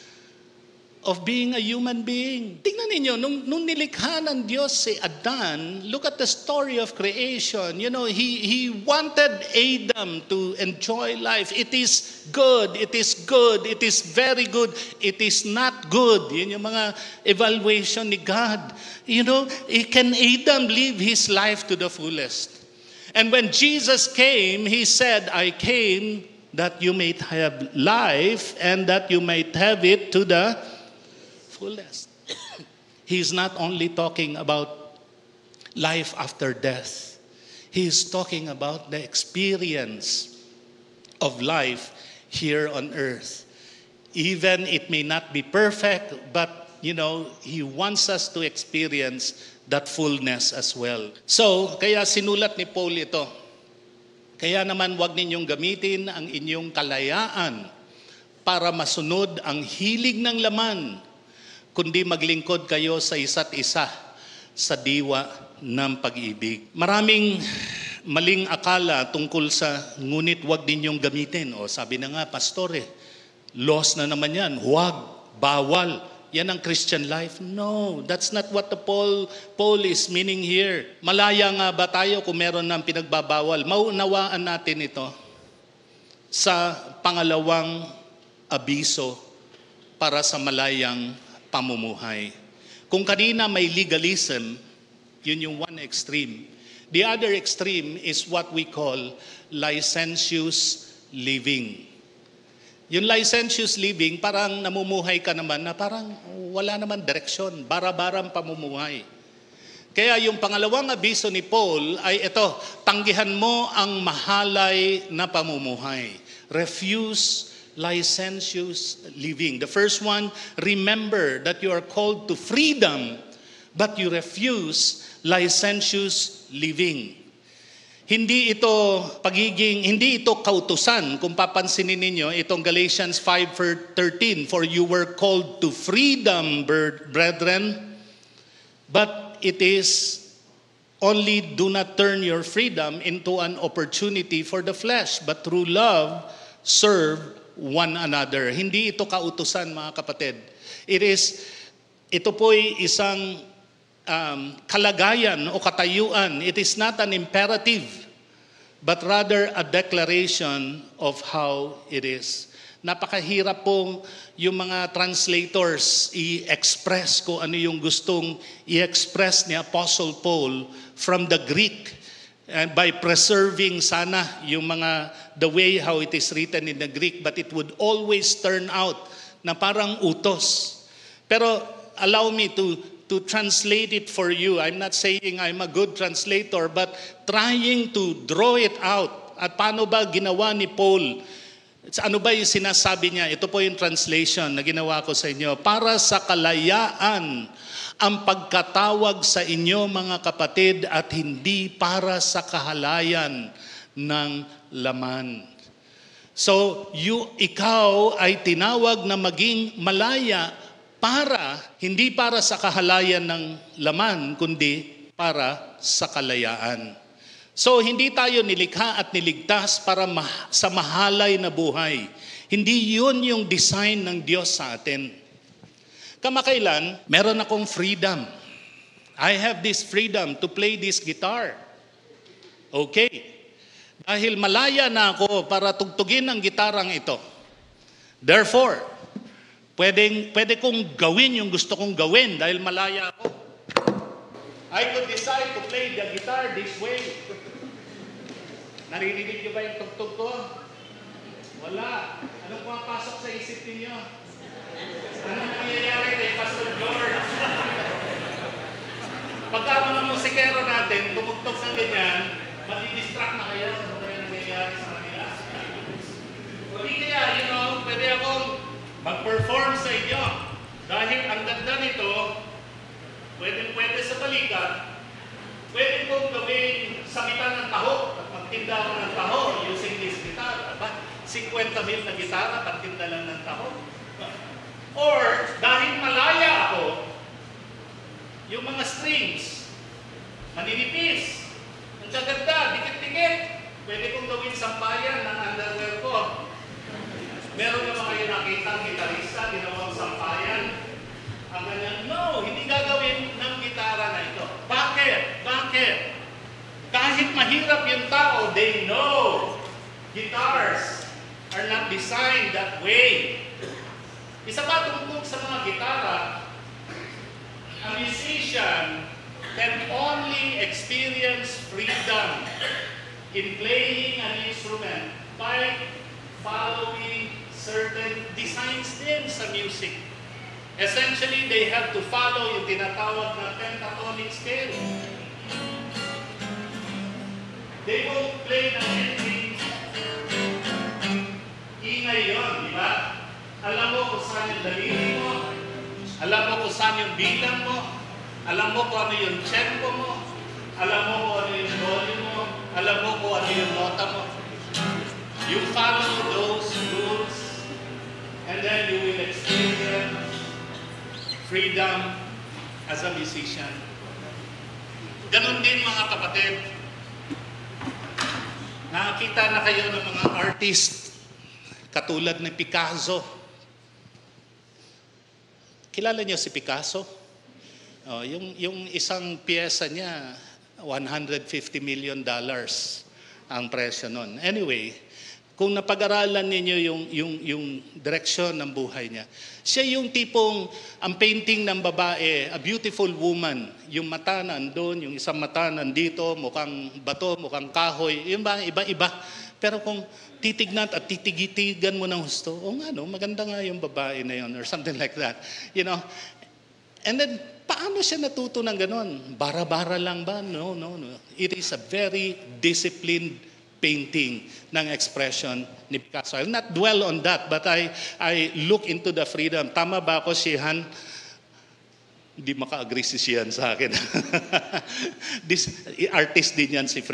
of being a human being. Tingnan ninyo, nung nilikha ng Diyos si Adan, look at the story of creation. He wanted Adam to enjoy life. It is good, it is good, it is very good, it is not good. Yun yung mga evaluation ni God. Can Adam live his life to the fullest? And when Jesus came, He said, I came that you may have life and that you might have it to the fullest. He's not only talking about life after death. He's talking about the experience of life here on earth. Even it may not be perfect, but He wants us to experience that fullness as well. So, kaya sinulat ni Paul ito. Kaya naman wag ninyong gamitin ang inyong kalayaan para masunod ang hilig ng laman, kundi maglingkod kayo sa isa't isa sa diwa ng pag-ibig. Maraming maling akala tungkol sa ngunit wag ninyong gamitin. Sabi na nga, Pastor loss na naman yan. Huwag, bawal. Yan ang Christian life. No, that's not what the Paul is meaning here. Malaya nga ba tayo kung meron ng pinagbabawal? Maunawaan natin ito sa pangalawang abiso para sa malayang pamumuhay. Kung kanina may legalism, yun yung one extreme. The other extreme is what we call licentious living. Yung licentious living, parang namumuhay ka naman na parang wala naman direksyon, bara-barang pamumuhay. Kaya yung pangalawang abiso ni Paul ay ito, tanggihan mo ang mahalay na pamumuhay. Refuse licentious living. The first one, remember that you are called to freedom, but you refuse licentious living. Hindi ito kautusan. Kung papansinin ninyo, itong Galatians 5:13, for you were called to freedom, brethren, but it is only do not turn your freedom into an opportunity for the flesh, but through love, serve one another. Hindi ito kautusan, mga kapatid. Ito po'y isang kalagayan o katayuan. It is not an imperative, but rather a declaration of how it is. Napakahirap pong yung mga translators i-express kung ano yung gustong i-express ni Apostle Paul from the Greek, and by preserving sana yung the way how it is written in the Greek, but it would always turn out na parang utos. Pero allow me to translate it for you. I'm not saying I'm a good translator, but trying to draw it out. At paano ba ginawa ni Paul Ano ba yung sinasabi niya? Ito po yung translation na ginawa ko sa inyo. Para sa kalayaan ang pagkatawag sa inyo mga kapatid at hindi para sa kahalayan ng laman. So, ikaw ay tinawag na maging malaya hindi para sa kahalayan ng laman, kundi para sa kalayaan. So, hindi tayo nilikha at niligtas para sa mahalay na buhay. Hindi yun yung design ng Diyos sa atin. Kamakailan, meron akong freedom. I have this freedom to play this guitar. Okay. Dahil malaya na ako para tugtugin ang gitarang ito. Therefore, pwede kong gawin yung gusto kong gawin dahil malaya ako. I could decide to play the guitar this way. Naririnig niyo ba yung tugtog ko? Wala. Anong pumapasok sa isip niyo? Anong nangyayari kay Pastor George? Pagka mga musikero natin, tumugtog ng ganyan, madidistract na kayo sa mga nangyayari sa kanila. Hindi kaya, pwede akong mag-perform sa inyo. Dahil ang ganda nito, pwede sa balikat, pwede kong gawin sakitan ng taho at magtinda ako ng taho using this guitar. 50,000 na gitara, pagtinda lang ng taho. Or, dahil malaya ako, yung mga strings, maninipis, ang gaganda, dikit-dikit, pwede kong gawin sampayan ng underwear ko. Meron naman kayo nakita gitarista, ginawang sampayan. Ang ganyan, no, hindi gagawin ng gitara na ito. Bakit? Kahit mahirap yung tao, they know guitars are not designed that way. Isa pa tungkol sa mga gitara, a musician can only experience freedom in playing an instrument by following certain designs din sa music. Essentially, they have to follow yung tinatawag na pentatonic scale. They won't play ng anything. Ingay yun, di ba? Alam mo kung saan yung daliri mo. Alam mo kung saan yung bilang mo. Alam mo kung ano yung tempo mo. Alam mo kung ano yung volume mo. Alam mo kung ano yung nota mo. You follow those rules and then you will experience freedom as a musician. Ganon din mga kapatid. Nakakita na kayo ng mga artist katulad ni Picasso. Kilala niyo si Picasso? Yung isang piyesa niya, $150 million ang presyo nun. Anyway, kung napag-aralan ninyo yung direksyon ng buhay niya, siya yung tipong, ang painting ng babae, a beautiful woman, yung mata nandun, yung isang mata nandito, mukhang bato, mukhang kahoy, yung ba, iba-iba. Pero kung titignan at titigitigan mo ng husto, maganda nga yung babae na yun, or something like that. And then, paano siya natuto ng ganon? Bara-bara lang ba? No. It is a very disciplined painting ng expression ni Picasso. I'll not dwell on that, but I look into the freedom. Tama ba ako, Shehan? Hindi maka-agree si Shehan sa akin. This artist din yan si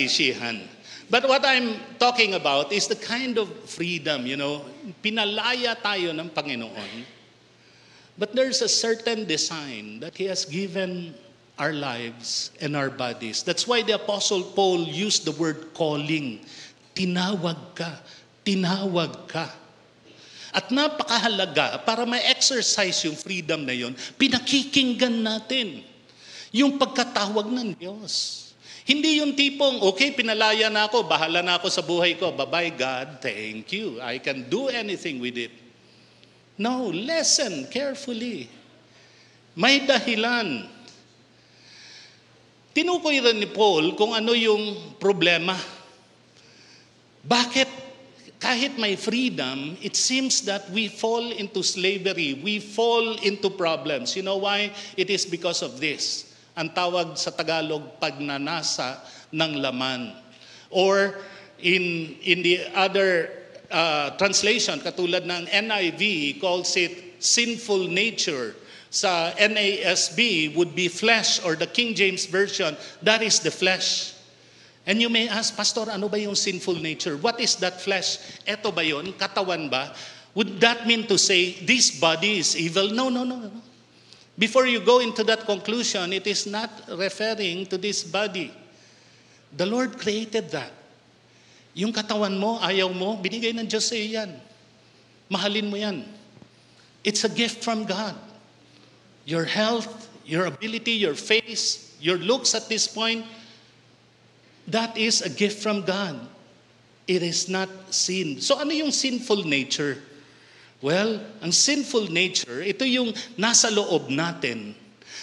Shehan. But what I'm talking about is the kind of freedom, pinalaya tayo ng Panginoon. But there's a certain design that He has given our lives and our bodies. That's why the Apostle Paul used the word calling. Tinawag ka. At napakahalaga para ma-exercise yung freedom na yon, pinakikinggan natin yung pagkatawag ng Diyos. Hindi yung tipong, okay, pinalaya na ako, bahala na ako sa buhay ko. Bye-bye God, thank you. I can do anything with it. No, listen carefully. May dahilan. Tinukoy rin ni Paul kung ano yung problema. Bakit kahit may freedom, it seems that we fall into slavery. We fall into problems. You know why? It is because of this. Ang tawag sa Tagalog, pagnanasa ng laman. Or in the other translation, katulad ng NIV, calls it sinful nature. Sa NASB would be flesh, or the King James Version, that is the flesh. And you may ask, Pastor, ano ba yung sinful nature? What is that flesh? Eto ba yun? Katawan ba? Would that mean to say, this body is evil? No. Before you go into that conclusion, it is not referring to this body. The Lord created that. Yung katawan mo, ayaw mo, binigay ng Diyos sa iyo yan. Mahalin mo yan. It's a gift from God. Your health, your ability, your face, your looks at this point, that is a gift from God. It is not sin. So ano yung sinful nature? Well, ang sinful nature, ito yung nasa loob natin,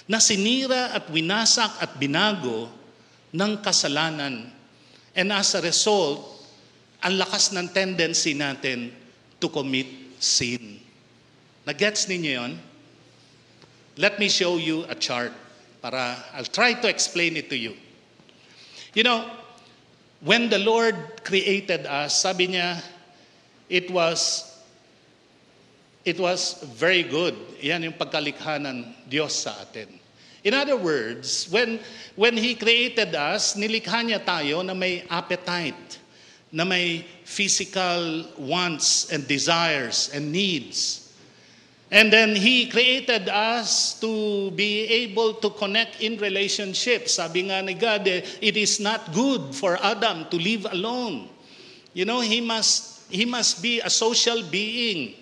na sinira at winasak at binago ng kasalanan. And as a result, ang lakas ng tendency natin to commit sin. Nagets ninyo yun? Let me show you a chart para I'll try to explain it to you. You know, when the Lord created us, sabi niya, it was very good. Yan yung pagkalikha ng Diyos sa atin. In other words, when He created us, nilikha niya tayo na may appetite, na may physical wants and desires and needs. And then He created us to be able to connect in relationships. Sabi nga ni God, it is not good for Adam to live alone. You know, he must be a social being.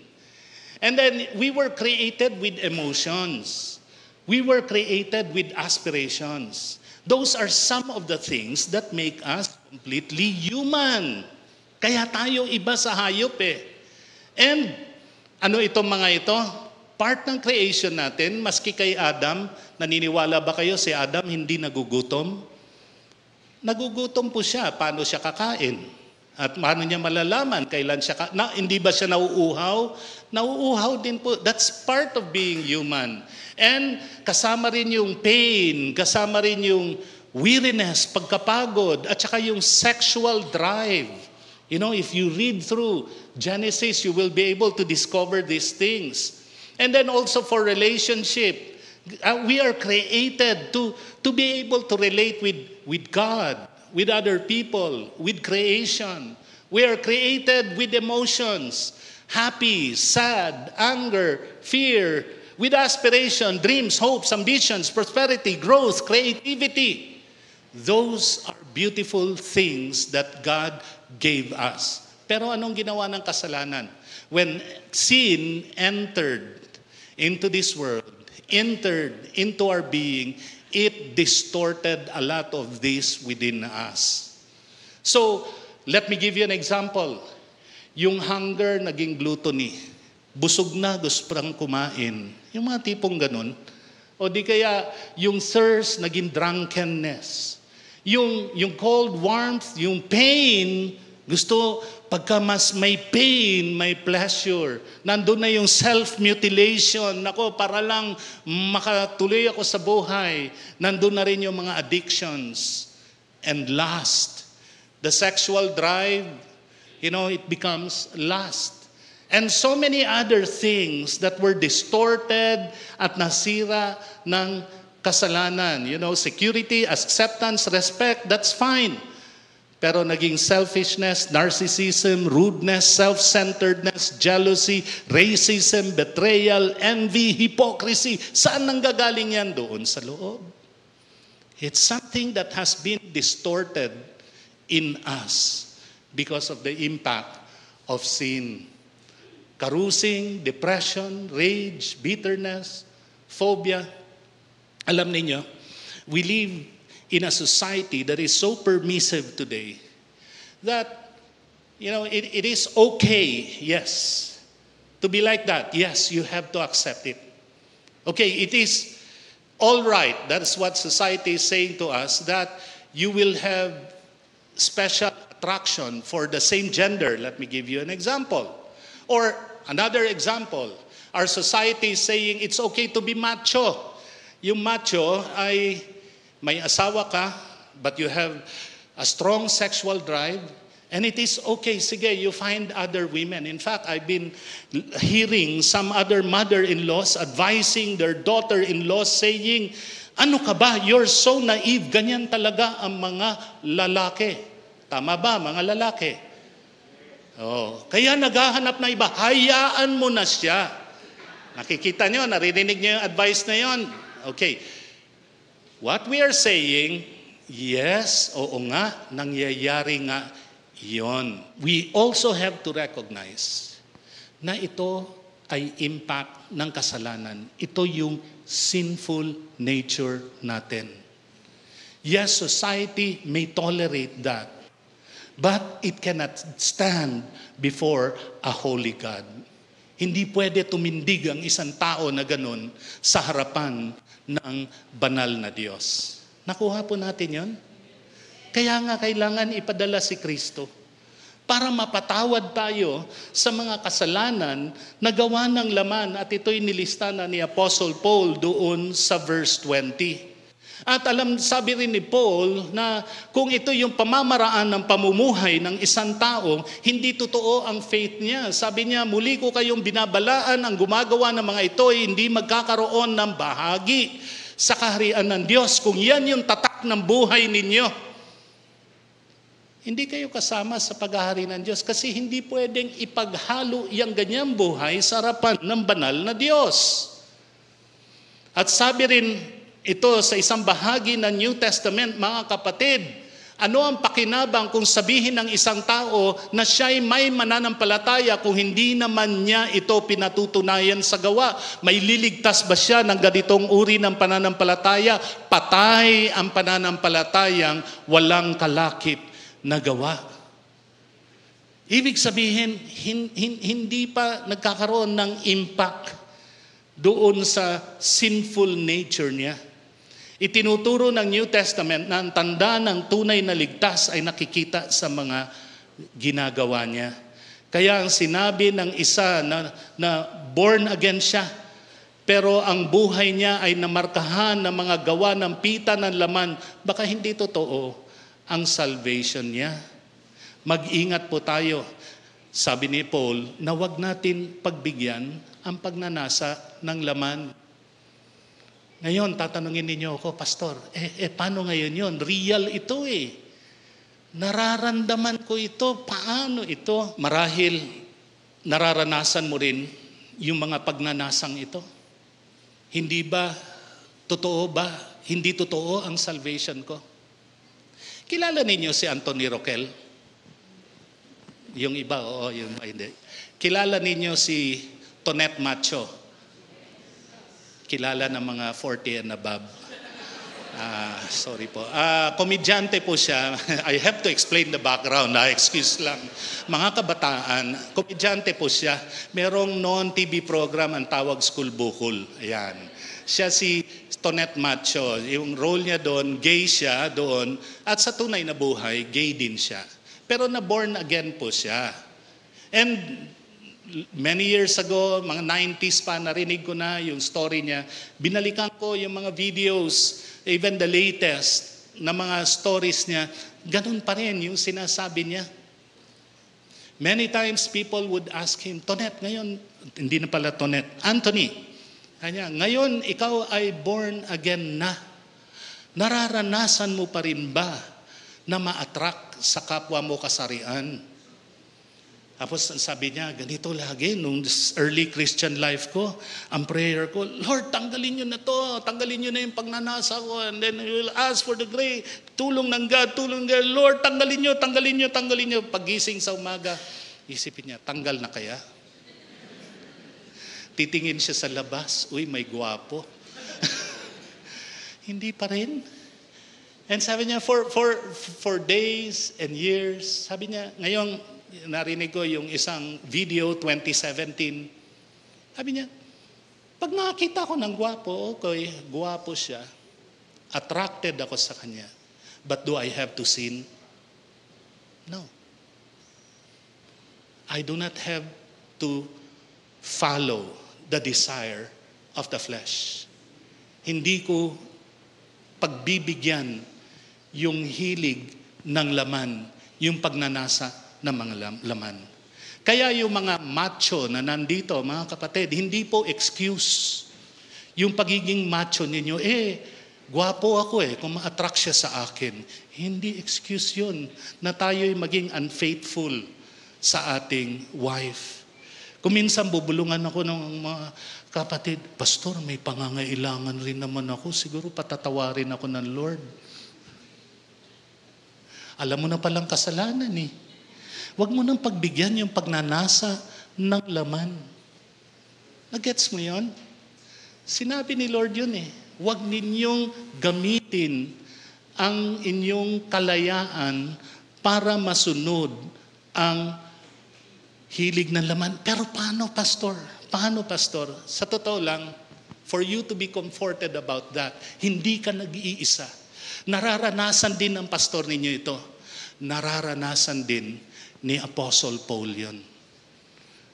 And then we were created with emotions. We were created with aspirations. Those are some of the things that make us completely human. Kaya tayo iba sa hayop eh. And ano itong mga ito? Part ng creation natin, maski kay Adam, naniniwala ba kayo si Adam hindi nagugutom? Nagugutom po siya. Paano siya kakain? At paano niya malalaman kailan siya hindi ba siya nauuhaw? Nauuhaw din po. That's part of being human. And kasama rin yung pain, kasama rin yung weariness, pagkapagod, at saka yung sexual drive. You know, if you read through Genesis, you will be able to discover these things. And then also for relationship, we are created to be able to relate with God, with other people, with creation. We are created with emotions, happy, sad, anger, fear, with aspiration, dreams, hopes, ambitions, prosperity, growth, creativity. Those are beautiful things that God gave us. Pero anong ginawa ng kasalanan? When sin entered into this world, entered into our being, it distorted a lot of this within us. So, let me give you an example. Yung hunger naging gluttony. Busog na, gusto pang kumain. Yung mga tipong ganun. O di kaya, yung thirst naging drunkenness. Yung cold warmth, yung pain, gusto, pagka mas may pain, may pleasure. Nandun na yung self-mutilation. Nako, para lang makatuloy ako sa buhay. Nandun na rin yung mga addictions. And lust. The sexual drive, you know, it becomes lust. And so many other things that were distorted at nasira ng kasalanan. You know, security, acceptance, respect, that's fine. Pero naging selfishness, narcissism, rudeness, self-centeredness, jealousy, racism, betrayal, envy, hypocrisy. Saan nanggagaling yan? Doon sa loob. It's something that has been distorted in us because of the impact of sin. Carousing, depression, rage, bitterness, phobia. Alam niyo, we live in a society that is so permissive today that, you know, it is okay, yes, to be like that. Yes, you have to accept it. Okay, it is all right. That's what society is saying to us, that you will have special attraction for the same gender. Let me give you an example. Or another example, our society is saying it's okay to be macho. Yung macho ay may asawa ka, but you have a strong sexual drive, And it is okay, sige, you find other women. In fact, I've been hearing some other mother-in-laws advising their daughter-in-laws saying, ano ka ba? You're so naive. Ganyan talaga ang mga lalaki. Tama ba, mga lalaki? Oh, kaya naghahanap na iba. Hayaan mo na siya. Nakikita nyo, naririnig nyo yung advice na yon. Okay. What we are saying, yes, oo nga, nangyayari nga yon. We also have to recognize na ito ay impact ng kasalanan. Ito yung sinful nature natin. Yes, society may tolerate that, but it cannot stand before a holy God. Hindi pwede tumindig ang isang tao na ganun sa harapan ng banal na Diyos. Nakuha po natin yon? Kaya nga kailangan ipadala si Kristo para mapatawad tayo sa mga kasalanan na gawa ng laman, at ito'y nilista na ni Apostle Paul doon sa verse 20. At sabi rin ni Paul na kung ito yung pamamaraan ng pamumuhay ng isang tao, hindi totoo ang faith niya. Sabi niya, muli ko kayong binabalaan, ang gumagawa ng mga ito ay hindi magkakaroon ng bahagi sa kaharian ng Diyos. Kung yan yung tatak ng buhay ninyo, hindi kayo kasama sa paghahari ng Diyos kasi hindi pwedeng ipaghalo yung ganyang buhay sa harapan ng banal na Diyos. At sabi rin ito sa isang bahagi ng New Testament, mga kapatid, ano ang pakinabang kung sabihin ng isang tao na siya'y may mananampalataya kung hindi naman niya ito pinatutunayan sa gawa? May liligtas ba siya ng ganitong uri ng pananampalataya? Patay ang pananampalatayang walang kalakip na gawa. Ibig sabihin, hindi pa nagkakaroon ng impact doon sa sinful nature niya. Itinuturo ng New Testament na ang tanda ng tunay na ligtas ay nakikita sa mga ginagawa niya. Kaya ang sinabi ng isa na born again siya, pero ang buhay niya ay namarkahan ng mga gawa ng pita ng laman, baka hindi totoo ang salvation niya. Mag-ingat po tayo. Sabi ni Paul, na wag natin pagbigyan ang pagnanasa ng laman. Ngayon, tatanungin ninyo ako, Pastor, paano ngayon yun? Real ito eh. Nararamdaman ko ito. Paano ito? Marahil, nararanasan mo rin yung mga pagnanasang ito. Hindi ba? Hindi totoo ang salvation ko? Kilala ninyo si Anthony Roquel? Yung iba, oo, yung hindi. Kilala ninyo si Tonet Macho? Kilala ng mga 40 and above. Sorry po. Komedyante po siya. I have to explain the background. Excuse lang. Mga kabataan, komedyante po siya. Merong non-TV program ang tawag School Bukol. Ayan. Siya si Tonet Macho. Yung role niya doon, gay siya doon. At sa tunay na buhay, gay din siya. Pero na-born again po siya. And many years ago, mga 90s pa, narinig ko na yung story niya. Binalikan ko yung mga videos, even the latest na mga stories niya. Ganun pa rin yung sinasabi niya. Many times people would ask him, Tonet, ngayon, hindi na pala Tonet, Anthony, kanya, ngayon ikaw ay born again na. Nararanasan mo pa rin ba na ma-attract sa kapwa mo kasarian? Tapos sabi niya, ganito lagi, nung early Christian life ko, ang prayer ko, Lord, tanggalin niyo na to, tanggalin niyo na yung pagnanasa ko, and then you will ask for the grace, tulong ng God, Lord, tanggalin niyo. Pagising sa umaga, isipin niya, tanggal na kaya? Titingin siya sa labas, uy, may gwapo. Hindi pa rin. And sabi niya, for days and years, sabi niya, ngayon, narinig ko yung isang video, 2017. Sabi niya, pag nakakita ko ng gwapo, okay, gwapo siya, attracted ako sa kanya. But do I have to sin? No. I do not have to follow the desire of the flesh. Hindi ko pagbibigyan yung hilig ng laman. yung pagnanasa ng mga laman. Kaya yung mga macho na nandito, mga kapatid, hindi po excuse yung pagiging macho ninyo. Gwapo ako kung ma-attract siya sa akin. Hindi excuse yun na tayo'y maging unfaithful sa ating wife. Kung minsan bubulungan ako ng mga kapatid, Pastor, may pangangailangan rin naman ako. Siguro patatawarin ako ng Lord. Alam mo na palang kasalanan Huwag mo nang pagbigyan yung pagnanasa ng laman. Nagets mo yun? Sinabi ni Lord yun Huwag ninyong gamitin ang inyong kalayaan para masunod ang hilig ng laman. Pero paano, Pastor? Paano, Pastor? Sa totoo lang, for you to be comforted about that, hindi ka nag-iisa. Nararanasan din ng pastor ninyo ito. Nararanasan din ni Apostle Paul yun.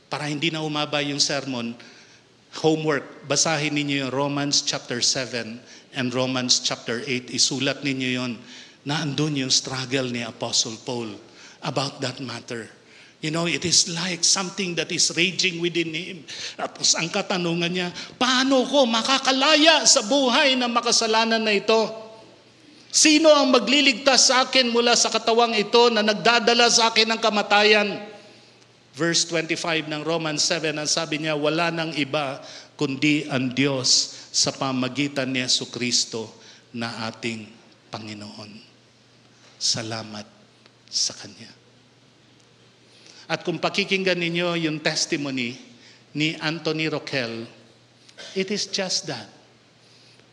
Para hindi na umaba yung sermon, homework, basahin ninyo yung Romans chapter 7 and Romans chapter 8. Isulat ninyo yun na andun yung struggle ni Apostle Paul about that matter. You know, it is like something that is raging within him. Tapos ang katanungan niya, paano ko makakalaya sa buhay na makasalanan na ito? Sino ang magliligtas sa akin mula sa katawang ito na nagdadala sa akin ng kamatayan? Verse 25 ng Romans 7, ang sabi niya, wala nang iba kundi ang Diyos sa pamagitan ni Jesucristo na ating Panginoon. Salamat sa Kanya. At kung pakikinggan ninyo yung testimony ni Anthony Roquel, it is just that.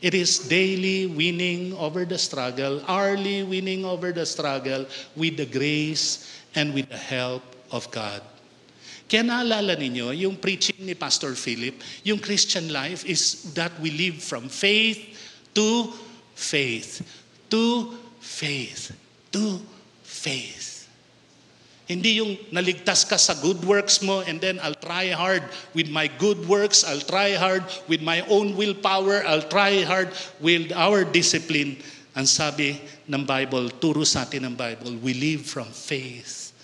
It is daily winning over the struggle, hourly winning over the struggle with the grace and with the help of God. Kaya naalala ninyo, yung preaching ni Pastor Philip, yung Christian life is that we live from faith to faith, to faith, to faith. Hindi yung naligtas ka sa good works mo and then I'll try hard with my good works, I'll try hard with my own willpower, I'll try hard with our discipline. Ang sabi ng Bible, turo sa atin ng Bible, we live from faith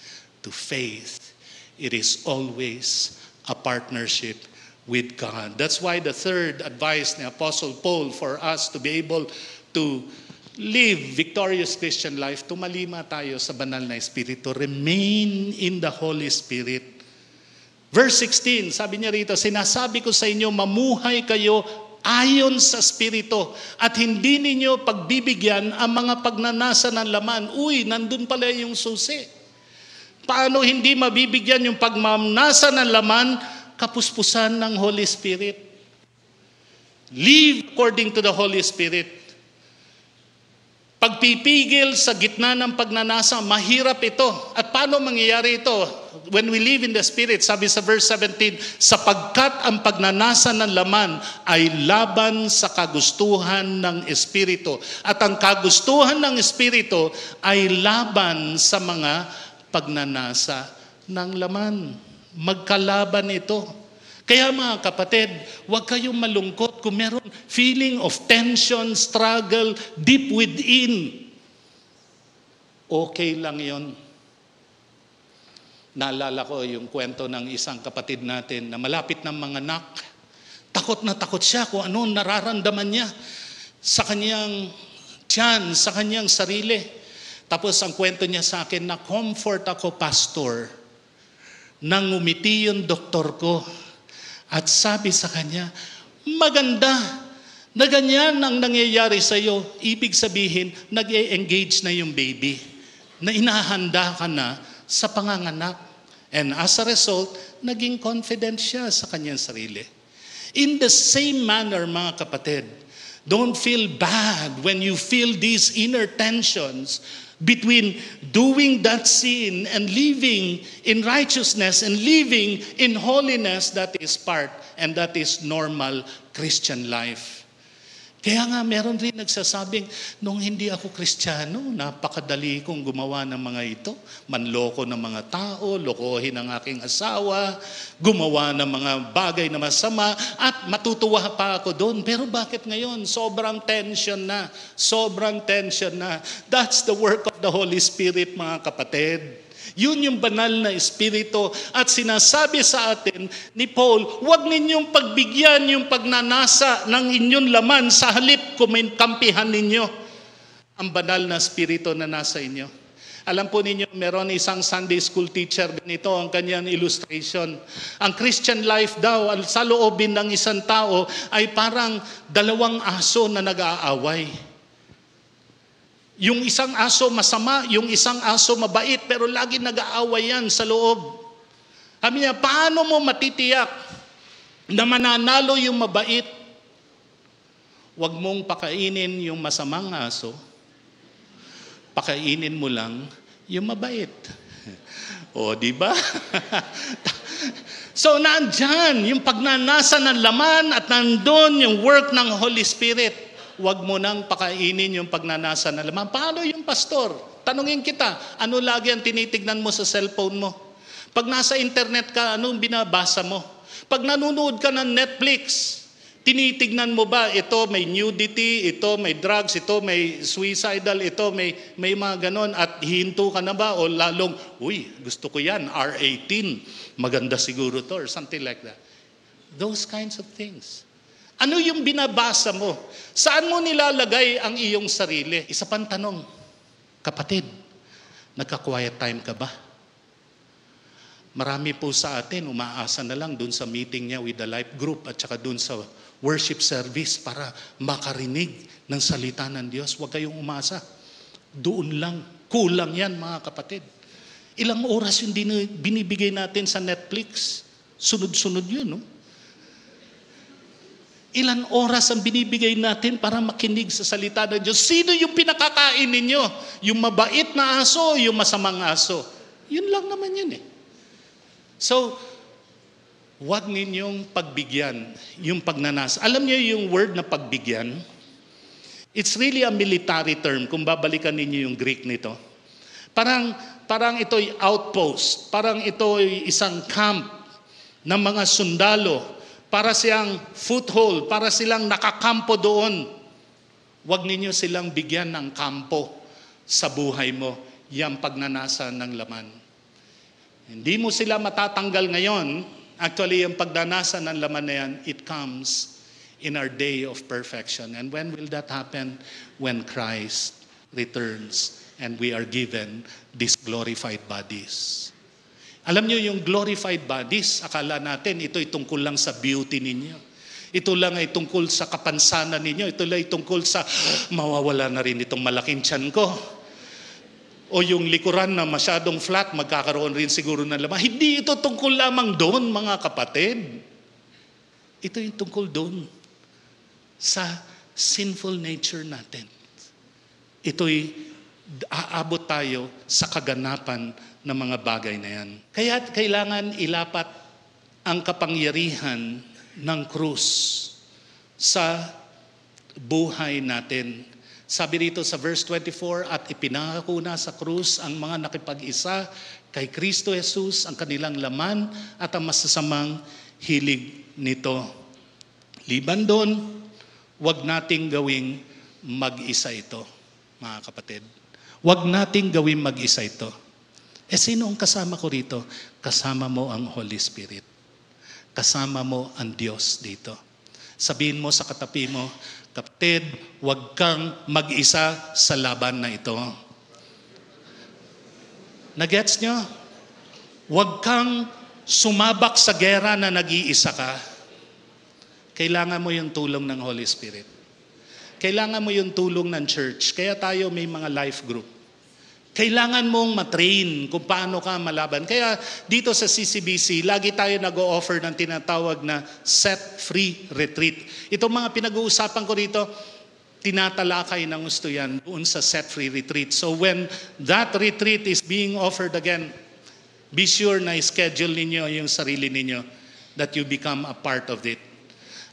to faith. It is always a partnership with God. That's why the third advice ni Apostle Paul for us to be able to live victorious Christian life, tumalima tayo sa banal na Espiritu. Remain in the Holy Spirit. Verse 16, sabi niya rito, sinasabi ko sa inyo, mamuhay kayo ayon sa Espiritu at hindi ninyo pagbibigyan ang mga pagnanasa ng laman. Uy, nandun pala yung susi. Paano hindi mabibigyan yung pagmamnasa ng laman? Kapuspusan ng Holy Spirit. Live according to the Holy Spirit. Pagpipigil sa gitna ng pagnanasa, mahirap ito. At paano mangyayari ito? When we live in the Spirit, sabi sa verse 17, sapagkat ang pagnanasa ng laman ay laban sa kagustuhan ng Espiritu. At ang kagustuhan ng Espiritu ay laban sa mga pagnanasa ng laman. Magkalaban ito. Kaya mga kapatid, huwag kayong malungkot kung meron feeling of tension, struggle deep within. Okay lang yon. Naalala ko yung kwento ng isang kapatid natin na malapit ng mga anak. Takot na takot siya kung ano nararamdaman niya sa kanyang tiyan, sa kanyang sarili. Tapos ang kwento niya sa akin, na comfort ako, pastor, nang umiti yung doktor ko. At sabi sa kanya, maganda na ganyan ang nangyayari sa iyo. Ibig sabihin, nag-e-engage na yung baby. Na inahanda ka na sa panganganak. And as a result, naging confident siya sa kanyang sarili. In the same manner, mga kapatid, don't feel bad when you feel these inner tensions between doing that sin and living in righteousness and living in holiness. That is part and that is normal Christian life. Kaya nga meron rin nagsasabing, nung hindi ako Kristiyano, napakadali kong gumawa ng mga ito. Manloko ng mga tao, lokohin ang aking asawa, gumawa ng mga bagay na masama, at matutuwa pa ako doon. Pero bakit ngayon? Sobrang tension na. Sobrang tension na. That's the work of the Holy Spirit, mga kapatid. Yun yung banal na espiritu at sinasabi sa atin ni Paul, huwag ninyong pagbigyan yung pagnanasa ng inyong laman sa halip kampihan ninyo ang banal na espiritu na nasa inyo. Alam po ninyo, meron isang Sunday school teacher, ganito ang kanyang illustration. Ang Christian life daw, sa loobin ng isang tao ay parang dalawang aso na nag-aaway. Yung isang aso masama, yung isang aso mabait, pero lagi nag-aaway yan sa loob. Sabi niya, paano mo matitiyak na mananalo yung mabait? Huwag mong pakainin yung masamang aso, pakainin mo lang yung mabait. O, di ba? So, nandyan yung pagnanasa ng laman at nandun yung work ng Holy Spirit. Huwag mo nang pakainin yung pagnanasa ng laman. Paano yung pastor? Tanungin kita, ano lagi ang tinitignan mo sa cellphone mo? Pag nasa internet ka, anong binabasa mo? Pag nanonood ka ng Netflix, tinitignan mo ba, ito may nudity, ito may drugs, ito may suicidal, ito may mga ganon, at hinto ka na ba? O lalong, uy, gusto ko yan, R18, maganda siguro to, or something like that. Those kinds of things. Ano yung binabasa mo? Saan mo nilalagay ang iyong sarili? Isa pang tanong, kapatid, nagka-quiet time ka ba? Marami po sa atin, umaasa na lang dun sa meeting niya with the life group at saka dun sa worship service para makarinig ng salita ng Diyos. Huwag kayong umasa. Doon lang. Kulang yan, mga kapatid. Ilang oras yung binibigay natin sa Netflix? Sunod-sunod yun, no? Ilan oras ang binibigay natin para makinig sa salita ng Diyos? Sino yung pinakakain ninyo? Yung mabait na aso, yung masamang aso? Yun lang naman yun eh. So, huwag ninyong pagbigyan yung pagnanasa. Alam niyo yung word na pagbigyan? It's really a military term kung babalikan ninyo yung Greek nito. Parang ito'y outpost. Parang ito'y isang camp ng mga sundalo. Para siyang foothold, para silang nakakampo doon. Huwag ninyo silang bigyan ng kampo sa buhay mo. Yang pagnanasa ng laman. Hindi mo sila matatanggal ngayon. Actually, yung pagnanasa ng laman na yan, it comes in our day of perfection. And when will that happen? When Christ returns and we are given these glorified bodies. Alam niyo yung glorified bodies, akala natin ito'y tungkol lang sa beauty ninyo. Ito lang ay tungkol sa kapansanan ninyo. Ito lang ay tungkol sa mawawala na rin itong malaking tiyan ko. O yung likuran na masyadong flat, magkakaroon rin siguro ng laman. Hindi ito tungkol lamang doon, mga kapatid. Ito yung tungkol doon sa sinful nature natin. Ito'y aabot tayo sa kaganapan ng mga bagay na yan. Kaya kailangan ilapat ang kapangyarihan ng krus sa buhay natin. Sabi rito sa verse 24, at ipinangako na sa krus ang mga nakipag-isa kay Kristo Jesus ang kanilang laman at ang masasamang hilig nito. Liban doon, huwag nating gawing mag-isa ito, mga kapatid. Huwag nating gawing mag-isa ito. Sino ang kasama ko rito? Kasama mo ang Holy Spirit. Kasama mo ang Diyos dito. Sabihin mo sa katabi mo, kapatid, huwag kang mag-isa sa laban na ito. Nagets nyo? Huwag kang sumabak sa gera na nag-iisa ka. Kailangan mo yung tulong ng Holy Spirit. Kailangan mo yung tulong ng church. Kaya tayo may mga life group. Kailangan mong matrain kung paano ka malaban. Kaya dito sa CCBC, lagi tayo nag-o-offer ng tinatawag na set-free retreat. Itong mga pinag-uusapan ko rito, tinatalakay ng gusto yan doon sa set-free retreat. So when that retreat is being offered again, be sure na schedule ninyo yung sarili ninyo that you become a part of it.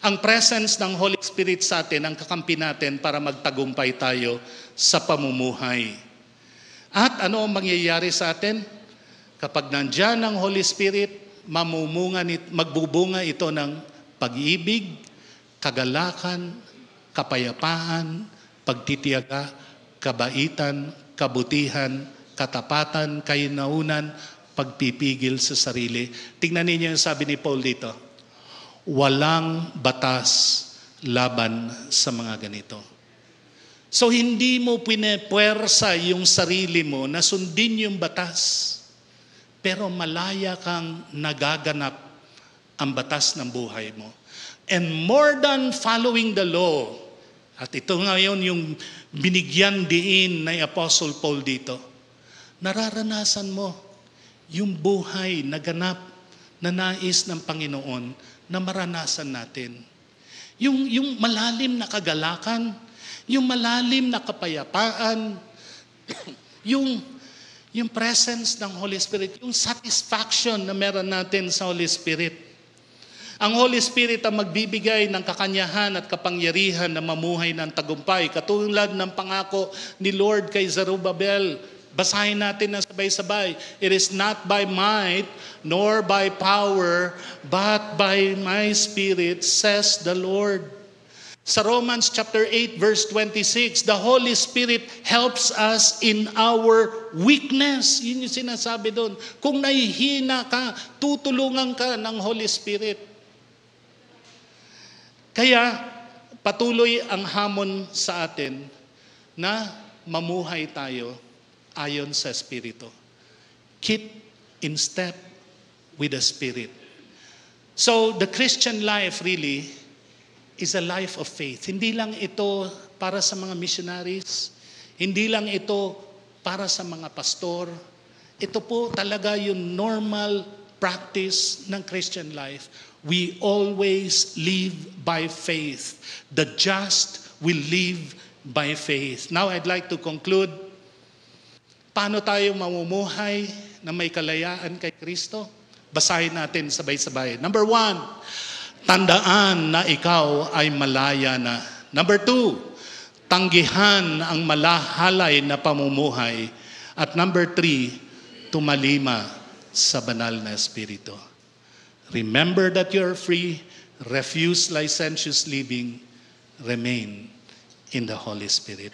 Ang presence ng Holy Spirit sa atin, ang kakampi natin para magtagumpay tayo sa pamumuhay. At ano ang mangyayari sa atin? Kapag nandyan ang Holy Spirit, magbubunga ito ng pag-ibig, kagalakan, kapayapaan, pagtitiyaga, kabaitan, kabutihan, katapatan, kainaunan, pagpipigil sa sarili. Tingnan ninyo yung sabi ni Paul dito. Walang batas laban sa mga ganito. So hindi mo pinepuwersa yung sarili mo na sundin yung batas. Pero malaya kang nagaganap ang batas ng buhay mo. And more than following the law, at ito ngayon yung binigyan diin ng Apostle Paul dito, nararanasan mo yung buhay na ganap na nais ng Panginoon na maranasan natin. Yung malalim na kagalakan, yung malalim na kapayapaan, yung presence ng Holy Spirit, yung satisfaction na meron natin sa Holy Spirit. Ang Holy Spirit ang magbibigay ng kakanyahan at kapangyarihan na mamuhay ng tagumpay. Katulad ng pangako ni Lord kay Zerubbabel. Basahin natin na sabay-sabay. It is not by might nor by power, but by my Spirit, says the Lord. Sa Romans chapter 8 verse 26, the Holy Spirit helps us in our weakness. Yun yung sinasabi doon. Kung nahihina ka, tutulungan ka ng Holy Spirit. Kaya patuloy ang hamon sa atin na mamuhay tayo ayon sa Espiritu. Keep in step with the Spirit. So the Christian life really is a life of faith. Hindi lang ito para sa mga missionaries. Hindi lang ito para sa mga pastor. Ito po talaga yung normal practice ng Christian life. We always live by faith. The just will live by faith. Now I'd like to conclude. Paano tayo mamumuhay na may kalayaan kay Kristo? Basahin natin sabay-sabay. Number 1, tandaan na ikaw ay malaya na. Number 2, tanggihan ang malahalay na pamumuhay. At number 3, tumalima sa banal na Espiritu. Remember that you're free, refuse licentious living, remain in the Holy Spirit.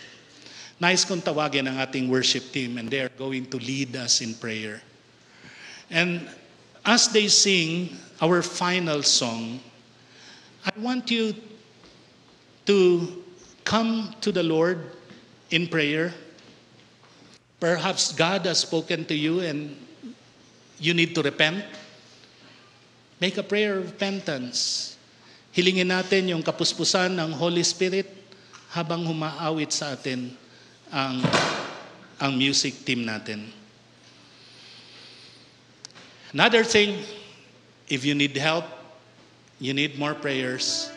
Nais kong tawagin ang ating worship team and they are going to lead us in prayer. And as they sing our final song, I want you to come to the Lord in prayer. Perhaps God has spoken to you and you need to repent. Make a prayer of repentance. Hilingin natin yung kapuspusan ng Holy Spirit habang humaawit sa atin ang music team natin. Another thing, if you need help, you need more prayers,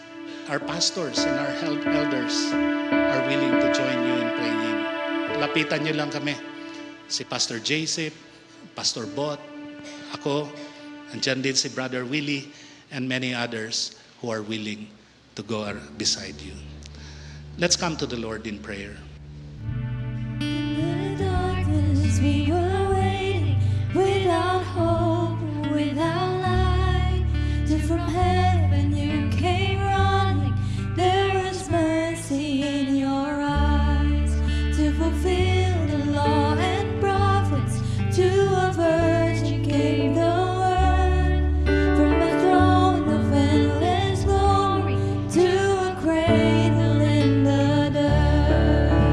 our pastors and our elders are willing to join you in praying. Lapitan nyo lang kami. Si Pastor Joseph, Pastor Bot, ako, andyan din si Brother Willie, and many others who are willing to go beside you. Let's come to the Lord in prayer. In the darkness we were waiting, without hope, without light. Till from heaven you came running, there is mercy in your eyes. To fulfill the law and prophets, to a virgin gave the word. From a throne of endless glory, to a cradle in the dirt.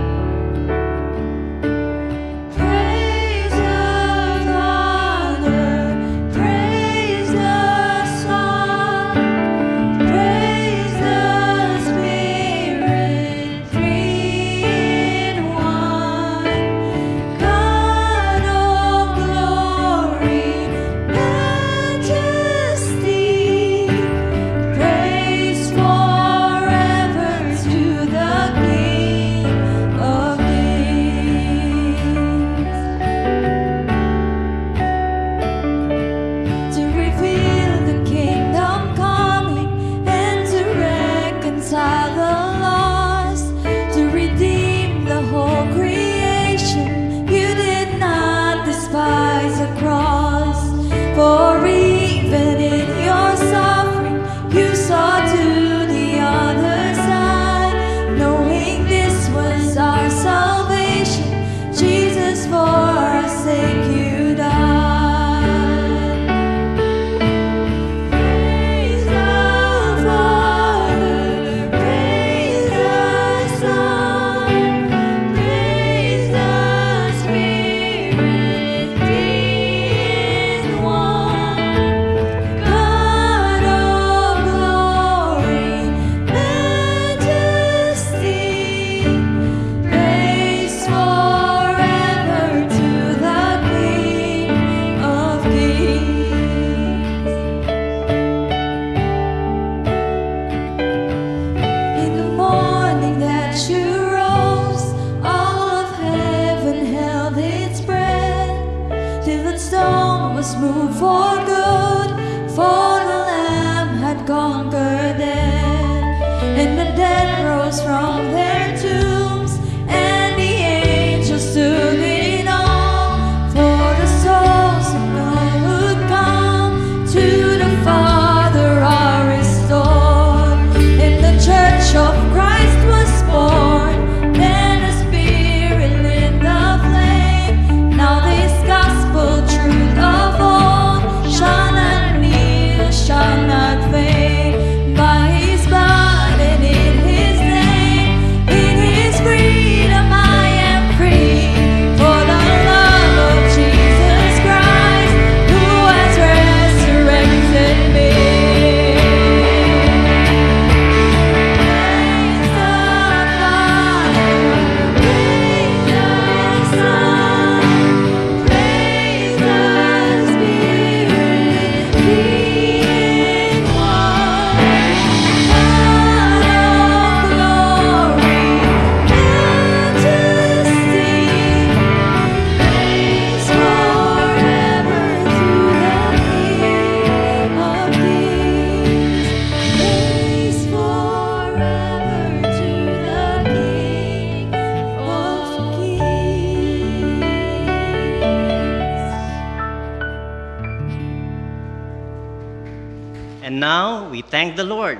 now, we thank the Lord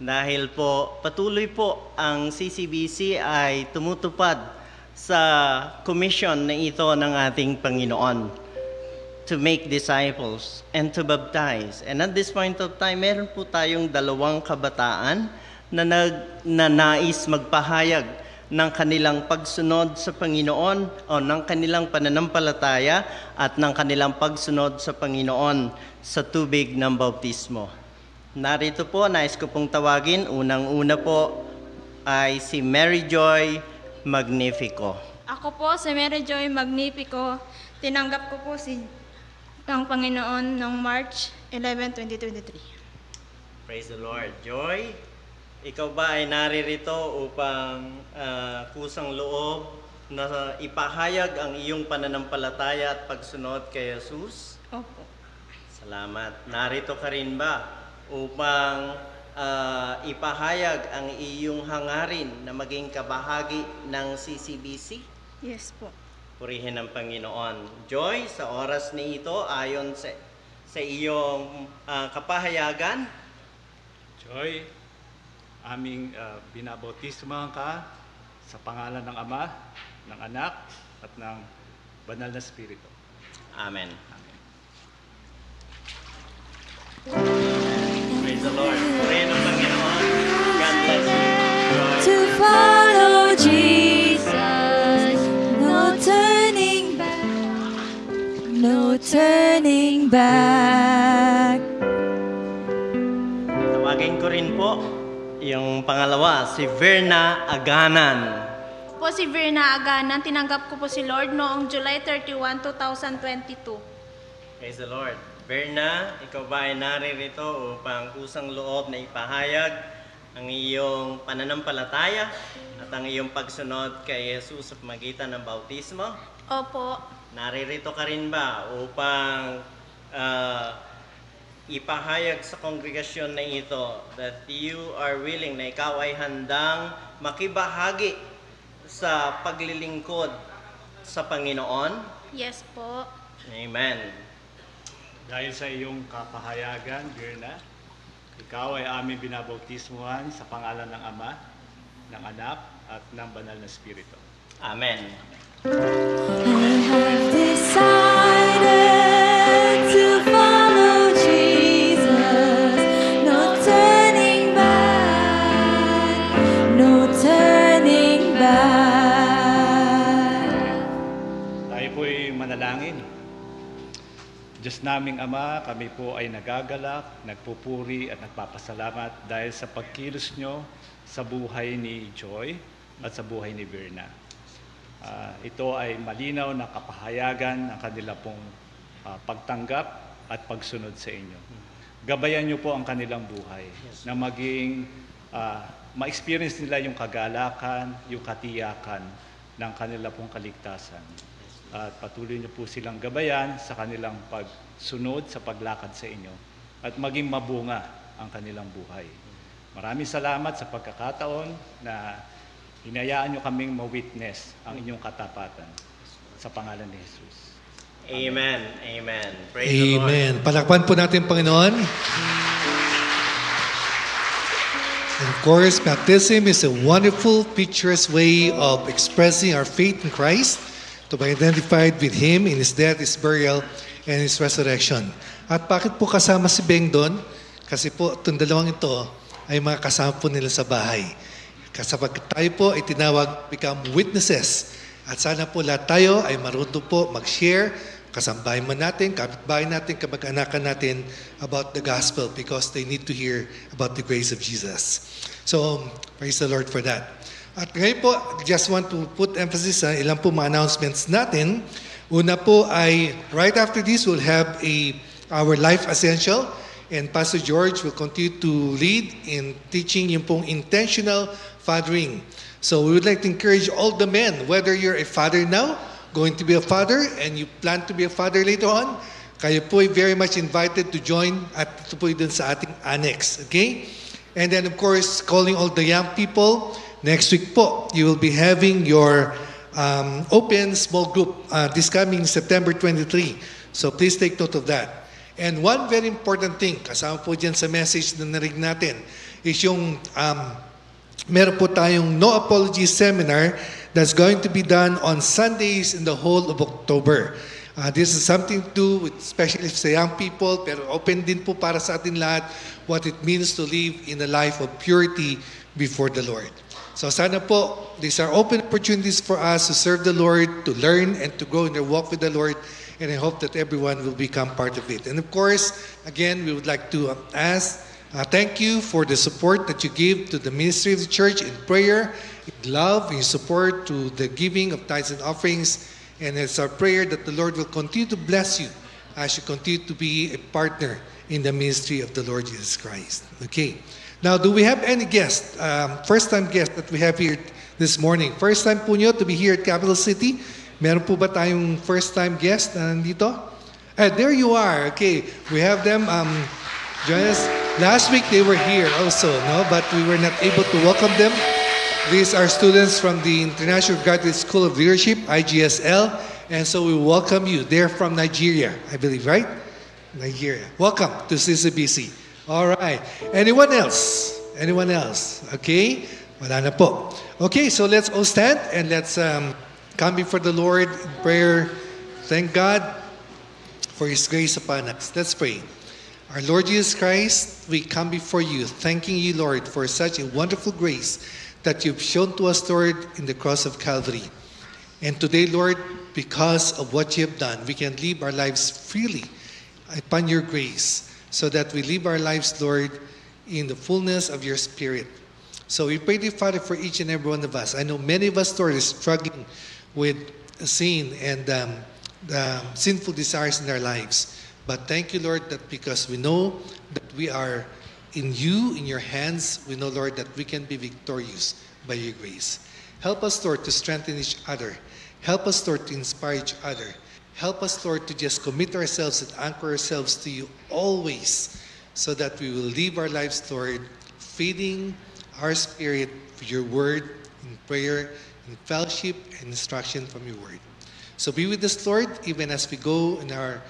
dahil po patuloy po ang CCBC ay tumutupad sa commission na ito ng ating Panginoon to make disciples and to baptize. And at this point of time, meron po tayong 2 kabataan na nais magpahayag ng kanilang pagsunod sa Panginoon o ng kanilang pananampalataya at ng kanilang pagsunod sa Panginoon sa tubig ng bautismo. Narito po, nais ko pong tawagin. Unang-una po ay si Mary Joy Magnifico. Ako po si Mary Joy Magnifico. Tinanggap ko po ang Panginoon noong March 11, 2023. Praise the Lord. Joy, ikaw ba ay naririto upang kusang loob na ipahayag ang iyong pananampalataya at pagsunod kay Jesus? Opo. Salamat. Narito ka rin ba upang ipahayag ang iyong hangarin na maging kabahagi ng CCBC? Yes po. Purihin ang Panginoon. Joy, sa oras ni ito, ayon sa iyong kapahayagan, Joy, aming binabautismahan ka sa pangalan ng Ama, ng Anak, at ng Banal na Espiritu. Amen. Praise the Lord. Purihin ang Panginoon. God bless you. Joy. To follow Jesus, no turning back, no turning back. Tawagin ko rin po yung pangalawa, si Verna Aganan. Po si Verna Aganan, tinanggap ko po si Lord noong July 31, 2022. Praise the Lord. Verna, ikaw ba ay naririto upang kusang loob na ipahayag ang iyong pananampalataya at ang iyong pagsunod kay Jesus sa pamagitan ng bautismo? Opo. Naririto ka rin ba upang ipahayag sa kongregasyon na ito that you are willing, na ikaw ay handang makibahagi sa paglilingkod sa Panginoon? Yes po. Amen. Dahil sa iyong kapahayagan, Verna, ikaw ay aming binabautismuhan sa pangalan ng Ama, ng Anak, at ng Banal na Espiritu. Amen. I have decided to follow Jesus, no turning back, no turning back. Tayo po'y manalangin. Diyos naming Ama, kami po ay nagagalak, nagpupuri at nagpapasalamat dahil sa pagkilos nyo sa buhay ni Joy at sa buhay ni Verna. Ito ay malinaw na kapahayagan ng kanila pong pagtanggap at pagsunod sa inyo. Gabayan nyo po ang kanilang buhay na maging ma-experience nila yung kagalakan, yung katiyakan ng kanila pong kaligtasan. At patuloy niyo po silang gabayan sa kanilang pagsunod sa paglakad sa inyo at maging mabunga ang kanilang buhay. Maraming salamat sa pagkakataon na hinayaan niyo kaming ma-witness ang inyong katapatan sa pangalan ni Jesus. Amen. Amen. Praise the Lord. Amen. Palakpan po natin, Panginoon. And of course, baptism is a wonderful, picturesque way of expressing our faith in Christ, to be identified with Him in His death, His burial, and His resurrection. At bakit po kasama si Beng doon? Kasi po, itong dalawang ito ay mga kasama po nila sa bahay. Kapag tayo po ay tinawag, become witnesses. At sana po lahat tayo ay marunong po mag-share, kasambahay man natin, kapitbahay natin, kamag-anakan natin about the gospel because they need to hear about the grace of Jesus. So, praise the Lord for that. At ngayon po, just want to put emphasis sa ilang po mga announcements natin. Una po ay, right after this, we'll have our Life Essential, and Pastor George will continue to lead in teaching yung pong intentional fathering. So we would like to encourage all the men, whether you're a father now, going to be a father, and you plan to be a father later on, kayo po ay very much invited to join at ito po dun sa ating annex. Okay? And then, of course, calling all the young people, next week po, you will be having your open small group this coming September 23. So please take note of that. And one very important thing, kasama po dyan sa message na narinig natin, is yung meron po tayong No Apology Seminar that's going to be done on Sundays in the whole of October. This is something to do with, especially sa young people, pero open din po para sa atin lahat what it means to live in a life of purity before the Lord. So sana po, these are open opportunities for us to serve the Lord, to learn and to grow in their walk with the Lord, and I hope that everyone will become part of it. And of course, again, we would like to thank you for the support that you give to the ministry of the church in prayer, in love, in support to the giving of tithes and offerings. And it's our prayer that the Lord will continue to bless you as you continue to be a partner in the ministry of the Lord Jesus Christ. Okay. Now, do we have any guests, first-time guests that we have here this morning? First time po nyo to be here at Capital City? Meron po ba tayong first-time guest na nandito? There you are. Okay. We have them join us. Last week they were here also, no? But we were not able to welcome them. These are students from the International Graduate School of Leadership, IGSL, and so we welcome you. They're from Nigeria, I believe, right? Nigeria. Welcome to CCBC. All right. Anyone else? Anyone else? Okay? Wala na po. Okay, so let's all stand and let's come before the Lord in prayer. Thank God for His grace upon us. Let's pray. Our Lord Jesus Christ, we come before you, thanking you, Lord, for such a wonderful grace that you've shown to us, Lord, in the cross of Calvary. And today, Lord, because of what you have done, we can live our lives freely upon your grace, so that we live our lives, Lord, in the fullness of your Spirit. So we pray, dear Father, for each and every one of us. I know many of us, Lord, are struggling with sin and the sinful desires in our lives. But thank you, Lord, that because we know that we are in you, in your hands, we know, Lord, that we can be victorious by your grace. Help us, Lord, to strengthen each other. Help us, Lord, to inspire each other. Help us, Lord, to just commit ourselves and anchor ourselves to you always, so that we will live our lives, Lord, feeding our spirit with your word, in prayer, in fellowship, and instruction from your word. So be with us, Lord, even as we go in our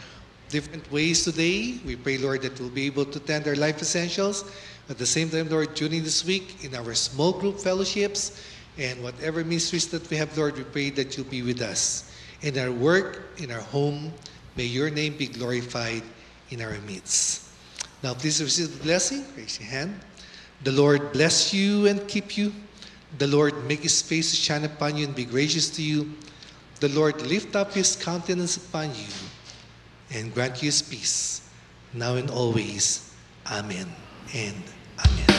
different ways today. We pray, Lord, that we'll be able to attend our life essentials. At the same time, Lord, during this week, in our small group fellowships, and whatever ministries that we have, Lord, we pray that you'll be with us. In our work, in our home, may your name be glorified in our midst. Now, please receive the blessing. Raise your hand. The Lord bless you and keep you. The Lord make his face to shine upon you and be gracious to you. The Lord lift up his countenance upon you and grant you his peace, now and always. Amen and amen.